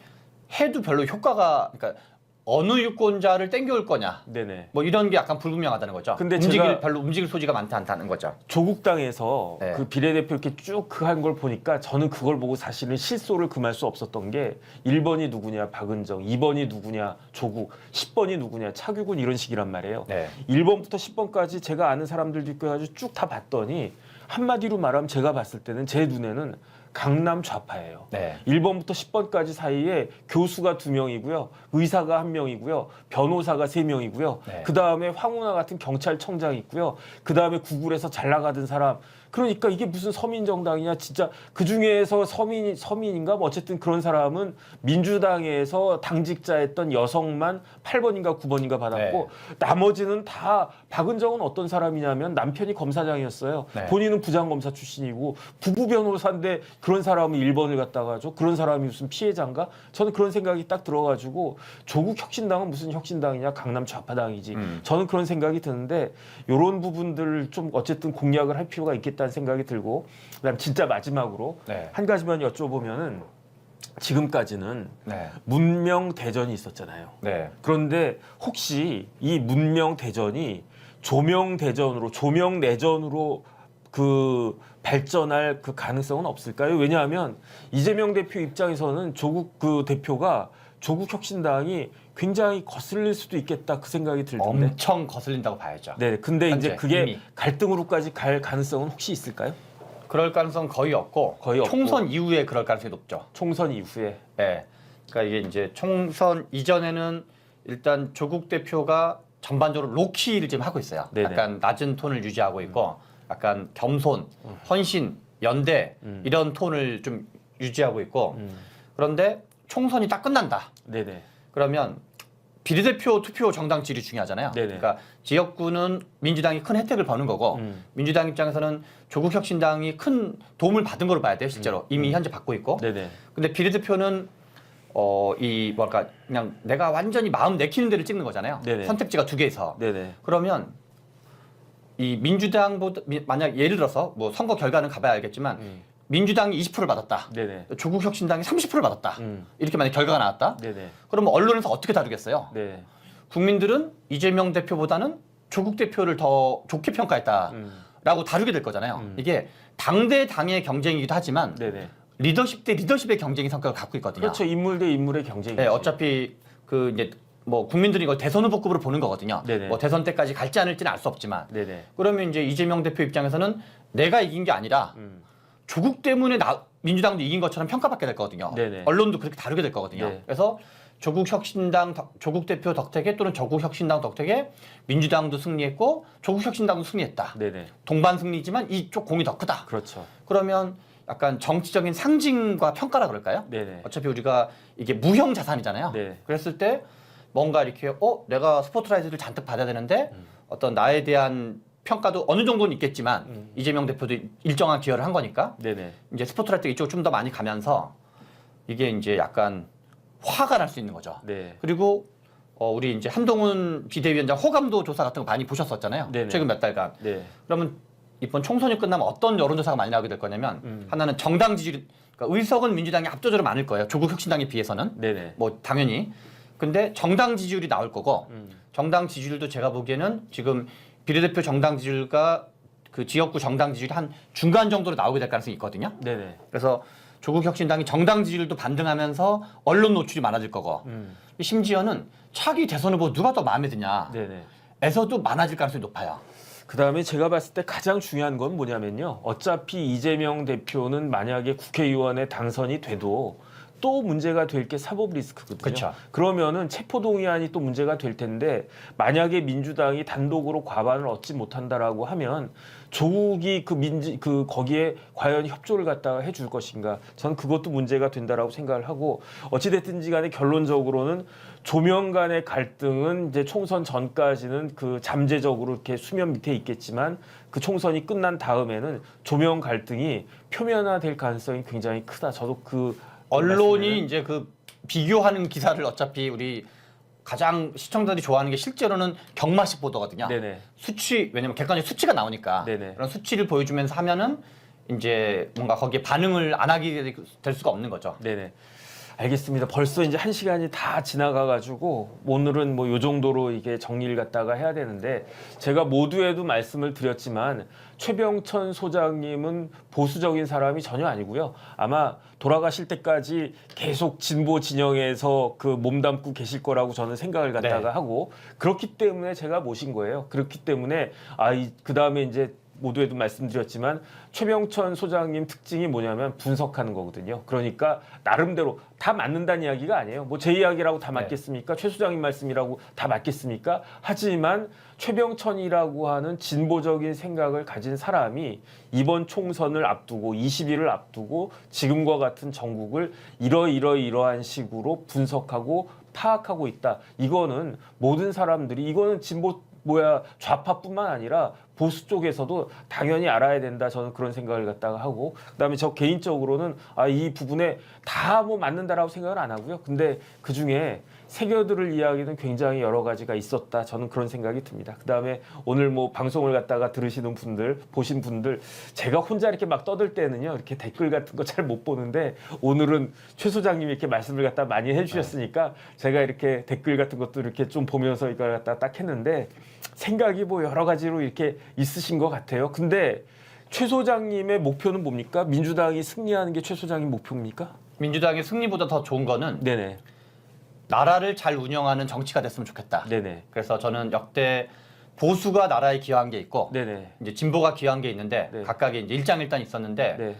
해도 별로 효과가 그러니까 어느 유권자를 땡겨올 거냐.
네네.
뭐 이런 게 약간 불분명하다는 거죠.
근데
별로 움직일 소지가 많지 않다는 거죠.
조국당에서
네.
그 비례대표 이렇게 쭉 한 걸 보니까 저는 그걸 보고 사실은 실소를 금할 수 없었던 게 1번이 누구냐 박은정, 2번이 누구냐 조국, 10번이 누구냐 차규근 이런 식이란 말이에요.
네.
1번부터 10번까지 제가 아는 사람들도 있고 해가지고 쭉 다 봤더니 한마디로 말하면 제가 봤을 때는 제 눈에는 강남 좌파예요.
네.
1번부터 10번까지 사이에 교수가 2명이고요. 의사가 1명이고요. 변호사가 3명이고요.
네.
그다음에 황운하 같은 경찰청장이 있고요. 그다음에 구글에서 잘 나가던 사람. 그러니까 이게 무슨 서민정당이냐. 진짜 그중에서 서민인가 뭐 어쨌든 그런 사람은 민주당에서 당직자였던 여성만 8번인가 9번인가 받았고 나머지는 다 박은정은 어떤 사람이냐면 남편이 검사장이었어요.
네.
본인은 부장검사 출신이고 부부 변호사인데 그런 사람이 1번을 갖다가 줘? 그런 사람이 무슨 피해자인가? 저는 그런 생각이 딱 들어가지고 조국 혁신당은 무슨 혁신당이냐? 강남 좌파당이지. 저는 그런 생각이 드는데 이런 부분들을 좀 어쨌든 공략을 할 필요가 있겠다는 생각이 들고 그다음 진짜 마지막으로
네.
한 가지만 여쭤보면은 지금까지는
네.
문명 대전이 있었잖아요.
네.
그런데 혹시 이 문명 대전이 조명 대전으로 조명 내전으로 그 발전할 그 가능성은 없을까요? 왜냐하면 이재명 대표 입장에서는 조국 그 대표가 조국 혁신당이 굉장히 거슬릴 수도 있겠다 그 생각이 들던데.
엄청 거슬린다고 봐야죠.
네, 근데
현재
이제 그게
이미.
갈등으로까지 갈 가능성은 혹시 있을까요?
그럴 가능성 거의 없고 총선 이후에 그럴 가능성이 높죠.
총선 이후에.
네. 그러니까 이게 이제 총선 이전에는 일단 조국 대표가 전반적으로 로키를 지금 하고 있어요.
네네.
약간 낮은 톤을 유지하고 있고 약간 겸손, 헌신, 연대 이런 톤을 좀 유지하고 있고 그런데 총선이 딱 끝난다.
네네.
그러면 비례대표 투표 정당 지지 중요하잖아요.
네네.
그러니까 지역구는 민주당이 큰 혜택을 버는 거고 민주당 입장에서는 조국 혁신당이 큰 도움을 받은 걸로 봐야 돼요. 실제로 이미 현재 받고 있고.
네네.
근데 비례대표는 이 뭐랄까 그냥 내가 완전히 마음 내키는 데를 찍는 거잖아요.
네네.
선택지가 2개에서.
네네.
그러면 이 민주당보다 만약 예를 들어서 뭐 선거 결과는 가봐야 알겠지만 민주당이 20%를 받았다.
네네.
조국 혁신당이 30%를 받았다. 이렇게 만약 결과가 나왔다.
네네.
그러면 언론에서 어떻게 다루겠어요?
네.
국민들은 이재명 대표보다는 조국 대표를 더 좋게 평가했다라고 다루게 될 거잖아요. 이게 당대 당의 경쟁이기도 하지만
네네.
리더십 대 리더십의 경쟁의 성격을 갖고 있거든요.
그렇죠. 인물 대 인물의 경쟁이죠.
네, 어차피 그 이제 뭐 국민들이 이걸 대선 후보급으로 보는 거거든요.
네네.
뭐 대선 때까지 갈지 않을지는 알 수 없지만
네네.
그러면 이제 이재명 대표 입장에서는 내가 이긴 게 아니라 조국 때문에 민주당도 이긴 것처럼 평가받게 될 거거든요.
네네.
언론도 그렇게 다루게 될 거거든요.
네.
그래서 조국 대표 덕택에 또는 조국 혁신당 덕택에 민주당도 승리했고 조국 혁신당도 승리했다.
네네.
동반 승리지만 이쪽 공이 더 크다.
그렇죠.
그러면 약간 정치적인 상징과 평가라 그럴까요?
네네.
어차피 우리가 이게 무형 자산이잖아요.
네.
그랬을 때 뭔가 이렇게 내가 스포트라이트를 잔뜩 받아야 되는데 어떤 나에 대한 평가도 어느 정도는 있겠지만 이재명 대표도 일정한 기여를 한 거니까
네네.
이제 스포트라이트 이쪽으로 좀 더 많이 가면서 이게 이제 약간 화가 날 수 있는 거죠.
네.
그리고 우리 이제 한동훈 비대위원장 호감도 조사 같은 거 많이 보셨었잖아요.
네네.
최근 몇 달간.
네.
그러면 이번 총선이 끝나면 어떤 여론조사가 많이 나오게 될 거냐면 하나는 정당 지지율, 그러니까 의석은 민주당이 압도적으로 많을 거예요. 조국 혁신당에 비해서는.
네네.
뭐 당연히. 근데 정당 지지율이 나올 거고 정당 지지율도 제가 보기에는 지금 비례대표 정당 지지율과 그 지역구 정당 지지율이 한 중간 정도로 나오게 될 가능성이 있거든요.
네네.
그래서 조국 혁신당이 정당 지지율도 반등하면서 언론 노출이 많아질 거고 심지어는 차기 대선 후보 누가 더 마음에 드냐
네네.
에서도 많아질 가능성이 높아요.
그다음에 제가 봤을 때 가장 중요한 건 뭐냐면요. 어차피 이재명 대표는 만약에 국회의원에 당선이 돼도 또 문제가 될 게 사법 리스크거든요.
그쵸.
그러면은 체포동의안이 또 문제가 될 텐데 만약에 민주당이 단독으로 과반을 얻지 못한다라고 하면 조국이 거기에 과연 협조를 갖다가 해줄 것인가? 전 그것도 문제가 된다라고 생각을 하고 어찌 됐든지 간에 결론적으로는 조명 간의 갈등은 이제 총선 전까지는 그 잠재적으로 이렇게 수면 밑에 있겠지만 그 총선이 끝난 다음에는 조명 갈등이 표면화될 가능성이 굉장히 크다. 저도 그
언론이 이제 그 비교하는 기사를 어차피 우리 가장 시청자들이 좋아하는 게 실제로는 경마식 보도거든요.
네네.
수치 왜냐면 객관적 수치가 나오니까
네네.
그런 수치를 보여주면서 하면은 이제 뭔가 거기에 반응을 안 하게 될 수가 없는 거죠.
네네. 알겠습니다. 벌써 이제 1시간이 다 지나가가지고 오늘은 뭐 요 정도로 이게 정리를 갖다가 해야 되는데 제가 모두에도 말씀을 드렸지만 최병천 소장님은 보수적인 사람이 전혀 아니고요. 아마 돌아가실 때까지 계속 진보 진영에서 그 몸담고 계실 거라고 저는 생각을 갖다가
네.
하고 그렇기 때문에 제가 모신 거예요. 그렇기 때문에 그 다음에 이제 모두에도 말씀드렸지만 최병천 소장님 특징이 뭐냐면 분석하는 거거든요. 그러니까 나름대로 다 맞는다는 이야기가 아니에요. 뭐 제 이야기라고 다 맞겠습니까? 최 소장님 말씀이라고 다 맞겠습니까? 하지만 최병천이라고 하는 진보적인 생각을 가진 사람이 이번 총선을 앞두고 20일을 앞두고 지금과 같은 정국을 이러한 식으로 분석하고 파악하고 있다. 이거는 모든 사람들이 이거는 좌파뿐만 아니라 보수 쪽에서도 당연히 알아야 된다. 저는 그런 생각을 갖다가 하고 그다음에 저 개인적으로는 이 부분에 다 뭐 맞는다라고 생각은 안 하고요. 근데 그중에 새겨들을 이야기는 굉장히 여러 가지가 있었다. 저는 그런 생각이 듭니다. 그다음에 오늘 뭐 방송을 갖다가 들으시는 분들, 보신 분들 제가 혼자 이렇게 막 떠들 때는요. 이렇게 댓글 같은 거 잘 못 보는데 오늘은 최 소장님이 이렇게 말씀을 갖다 많이 해 주셨으니까 제가 이렇게 댓글 같은 것도 이렇게 좀 보면서 이걸 갖다 딱 했는데 생각이 뭐 여러 가지로 이렇게 있으신 것 같아요. 근데 최 소장님의 목표는 뭡니까? 민주당이 승리하는 게 최 소장님 목표입니까?
민주당의 승리보다 더 좋은 거는
네네.
나라를 잘 운영하는 정치가 됐으면 좋겠다.
네네.
그래서 저는 역대 보수가 나라에 기여한 게 있고
네네.
이제 진보가 기여한 게 있는데
네.
각각의 이제 일장일단 있었는데
네.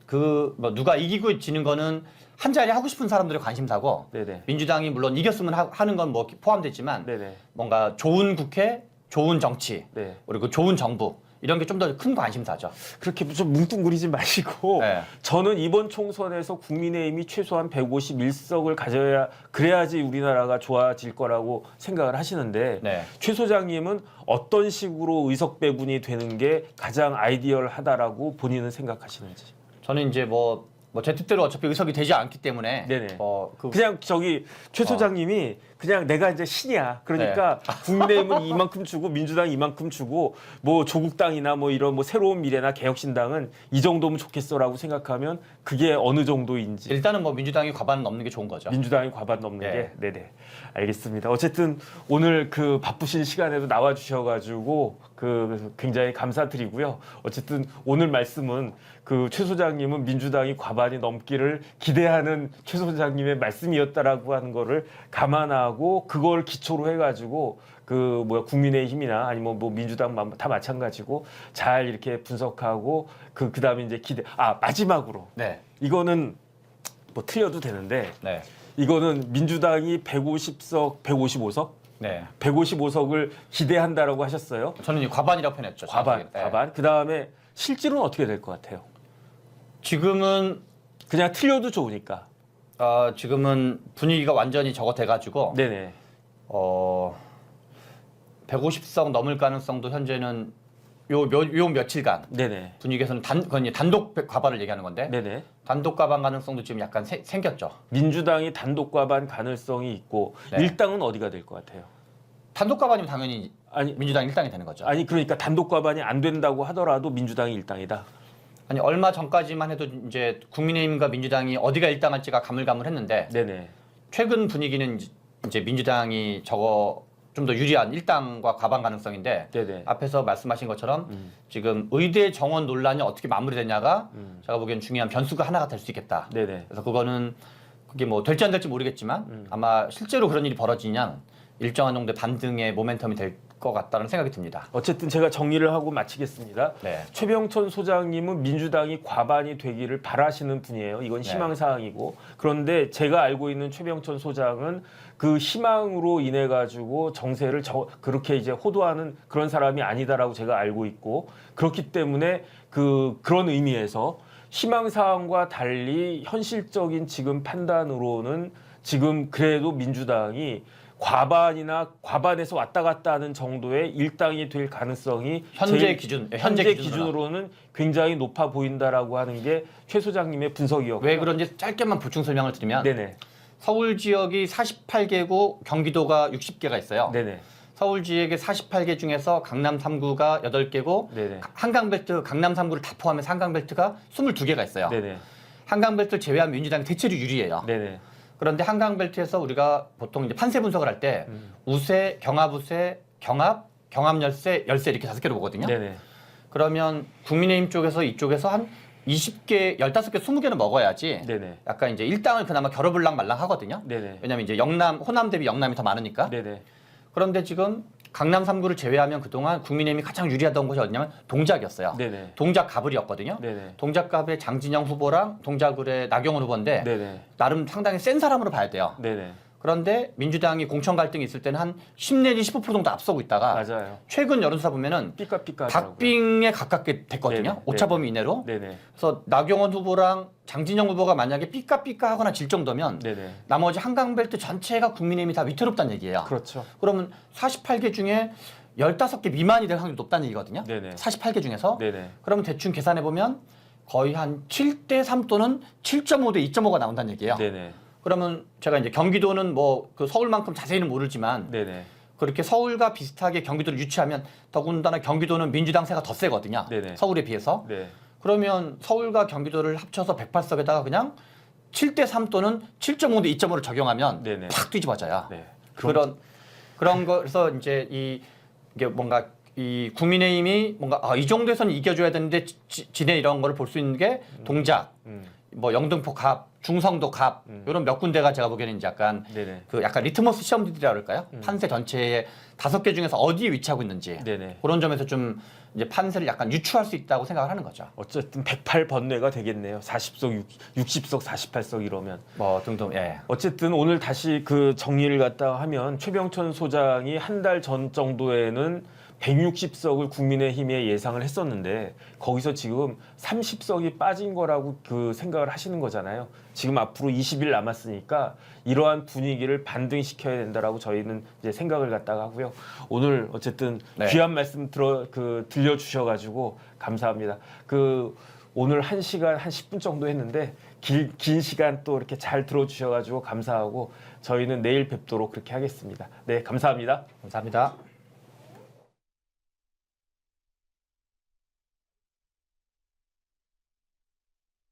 그 뭐 누가 이기고 지는 거는 한 자리 하고 싶은 사람들의 관심사고
네네.
민주당이 물론 이겼으면 하는 건 뭐 포함되지만
네네.
뭔가 좋은 국회, 좋은 정치
네.
그리고 좋은 정부 이런 게 좀 더 큰 관심사죠.
그렇게 좀 뭉뚱그리지 마시고
네.
저는 이번 총선에서 국민의힘이 최소한 151석을 가져야 그래야지 우리나라가 좋아질 거라고 생각을 하시는데
네.
최 소장님은 어떤 식으로 의석 배분이 되는 게 가장 아이디얼하다라고 본인은 생각하시는지.
저는 이제 뭐 제 뜻대로 어차피 의석이 되지 않기 때문에
네네.
그
그냥 최 소장님이 그냥 내가 이제 신이야. 그러니까 국민의힘은 이만큼 주고 민주당이 이만큼 주고 뭐 조국당이나 뭐 이런 뭐 새로운 미래나 개혁신당은 이 정도면 좋겠어라고 생각하면 그게 어느 정도인지.
일단은 뭐 민주당이 과반은 넘는 게 좋은 거죠.
민주당이 과반 넘는
네.
게 네네 알겠습니다. 어쨌든 오늘 그 바쁘신 시간에도 나와 주셔가지고 그 굉장히 감사드리고요. 어쨌든 오늘 말씀은 그 최 소장님은 민주당이 과반이 넘기를 기대하는 최 소장님의 말씀이었다라고 하는 거를 감안하고 그걸 기초로 해가지고 국민의힘이나 아니면 뭐 민주당 다 마찬가지고 잘 이렇게 분석하고 그다음에 이제 마지막으로
네.
이거는 뭐 틀려도 되는데
네.
이거는 민주당이 150석, 155석,
네.
155석을 기대한다라고 하셨어요.
저는 과반이라고 표현했죠.
과반. 그 다음에 실제로는 어떻게 될 것 같아요?
지금은
그냥 틀려도 좋으니까.
지금은 분위기가 완전히 저거 돼가지고
네네.
150석 넘을 가능성도 현재는 요 며칠간
네네.
분위기에서는 단독 과반을 얘기하는 건데
네네.
단독 과반 가능성도 지금 약간 생겼죠.
민주당이 단독 과반 가능성이 있고
네.
일당은 어디가 될 것 같아요?
단독 과반이면 당연히
아니
민주당이 일당이 되는 거죠.
아니 그러니까 단독 과반이 안 된다고 하더라도 민주당이 일당이다.
아니 얼마 전까지만 해도 이제 국민의힘과 민주당이 어디가 일당할지가 가물가물했는데
네네.
최근 분위기는 이제 민주당이 저거 좀 더 유리한 일당과 과반 가능성인데
네네.
앞에서 말씀하신 것처럼 지금 의대 정원 논란이 어떻게 마무리되냐가 제가 보기엔 중요한 변수가 하나가 될 수 있겠다.
네네.
그래서 그거는 그게 뭐 될지 안 될지 모르겠지만 아마 실제로 그런 일이 벌어지면 일정한 정도의 반등의 모멘텀이 될 것 같다는 생각이 듭니다.
어쨌든 제가 정리를 하고 마치겠습니다.
네.
최병천 소장님은 민주당이 과반이 되기를 바라시는 분이에요. 이건 희망사항이고. 그런데 제가 알고 있는 최병천 소장은 그 희망으로 인해 가지고 정세를 그렇게 이제 호도하는 그런 사람이 아니다라고 제가 알고 있고, 그렇기 때문에 그런 의미에서 희망사항과 달리 현실적인 지금 판단으로는 지금 그래도 민주당이 과반에서 왔다 갔다 하는 정도의 일당이 될 가능성이
현재
현재 기준으로는 굉장히 높아 보인다라고 하는 게 최 소장님의 분석이었고요.
왜 그런지 짧게만 보충 설명을 드리면
네네.
서울 지역이 48개고 경기도가 60개가 있어요.
네네.
서울 지역의 48개 중에서 강남 3구가 8개고
네네.
한강벨트 강남 3구를 다 포함해서 한강벨트가 22개가 있어요.
네네.
한강벨트를 제외한 민주당이 대체로 유리해요.
네네.
그런데 한강벨트에서 우리가 보통 이제 판세 분석을 할 때 우세, 경합우세, 경합열세, 열세 이렇게 5개로 보거든요.
네네.
그러면 국민의힘 쪽에서 이쪽에서 한 20개, 15개, 20개는 먹어야지
네네.
약간 이제 일당을 그나마 겨뤄볼랑 말랑 하거든요.
네네.
왜냐면 이제 호남 대비 영남이 더 많으니까.
네네.
그런데 지금 강남 3구를 제외하면 그동안 국민의힘이 가장 유리하던 곳이 어디냐면 동작이었어요.
네네.
동작가불이었거든요.
네네.
동작갑의 장진영 후보랑 동작을의 나경원 후보인데
네네.
나름 상당히 센 사람으로 봐야 돼요.
네네.
그런데 민주당이 공천 갈등이 있을 때는 한 10 내지 15% 정도 앞서고 있다가
맞아요.
최근 여론조사 보면은
삐까삐까.
박빙에 가깝게 됐거든요.
네네.
오차범위 이내로.
네네.
그래서 나경원 후보랑 장진영 후보가 만약에 삐까삐까 하거나 질 정도면
네네.
나머지 한강벨트 전체가 국민의힘이 다 위태롭다는 얘기예요.
그렇죠.
그러면 48개 중에 15개 미만이 될 확률이 높다는 얘기거든요.
네네.
48개 중에서.
네네.
그러면 대충 계산해 보면 거의 한 7대 3 또는 7.5대 2.5가 나온다는 얘기예요.
네네.
그러면 제가 이제 경기도는 뭐 그 서울만큼 자세히는 모르지만
네네.
그렇게 서울과 비슷하게 경기도를 유치하면 더군다나 경기도는 민주당세가 더 세거든요.
네네.
서울에 비해서.
네.
그러면 서울과 경기도를 합쳐서 108석에다가 그냥 7대 3 또는 7.5대 2.5를 적용하면
네네.
팍 뒤집어져요.
네.
그런 거 그래서 이제 이게 뭔가 이 국민의힘이 뭔가 이 정도에서는 이겨줘야 되는데 지네 이런 거를 볼 수 있는 게 동작, 뭐 영등포 갑, 중성도 갑 이런 몇 군데가 제가 보기에는 이제 약간
네네.
그 약간 리트머스 시험지들이라 그럴까요? 판세 전체의 5개 중에서 어디에 위치하고 있는지
네네.
그런 점에서 좀 이제 판세를 약간 유추할 수 있다고 생각을 하는 거죠.
어쨌든 108번뇌가 되겠네요. 40석, 60석, 48석 이러면.
뭐 등등 예.
어쨌든 오늘 다시 그 정리를 갖다 하면 최병천 소장이 한 달 전 정도에는 160석을 국민의힘에 예상을 했었는데 거기서 지금 30석이 빠진 거라고 그 생각을 하시는 거잖아요. 지금 앞으로 20일 남았으니까 이러한 분위기를 반등시켜야 된다라고 저희는 이제 생각을 갖다가 하고요. 오늘 어쨌든
네.
귀한 말씀 들려주셔가지고 감사합니다. 오늘 1시간 한 10분 정도 했는데 긴 시간 또 이렇게 잘 들어주셔가지고 감사하고 저희는 내일 뵙도록 그렇게 하겠습니다. 네, 감사합니다.
감사합니다.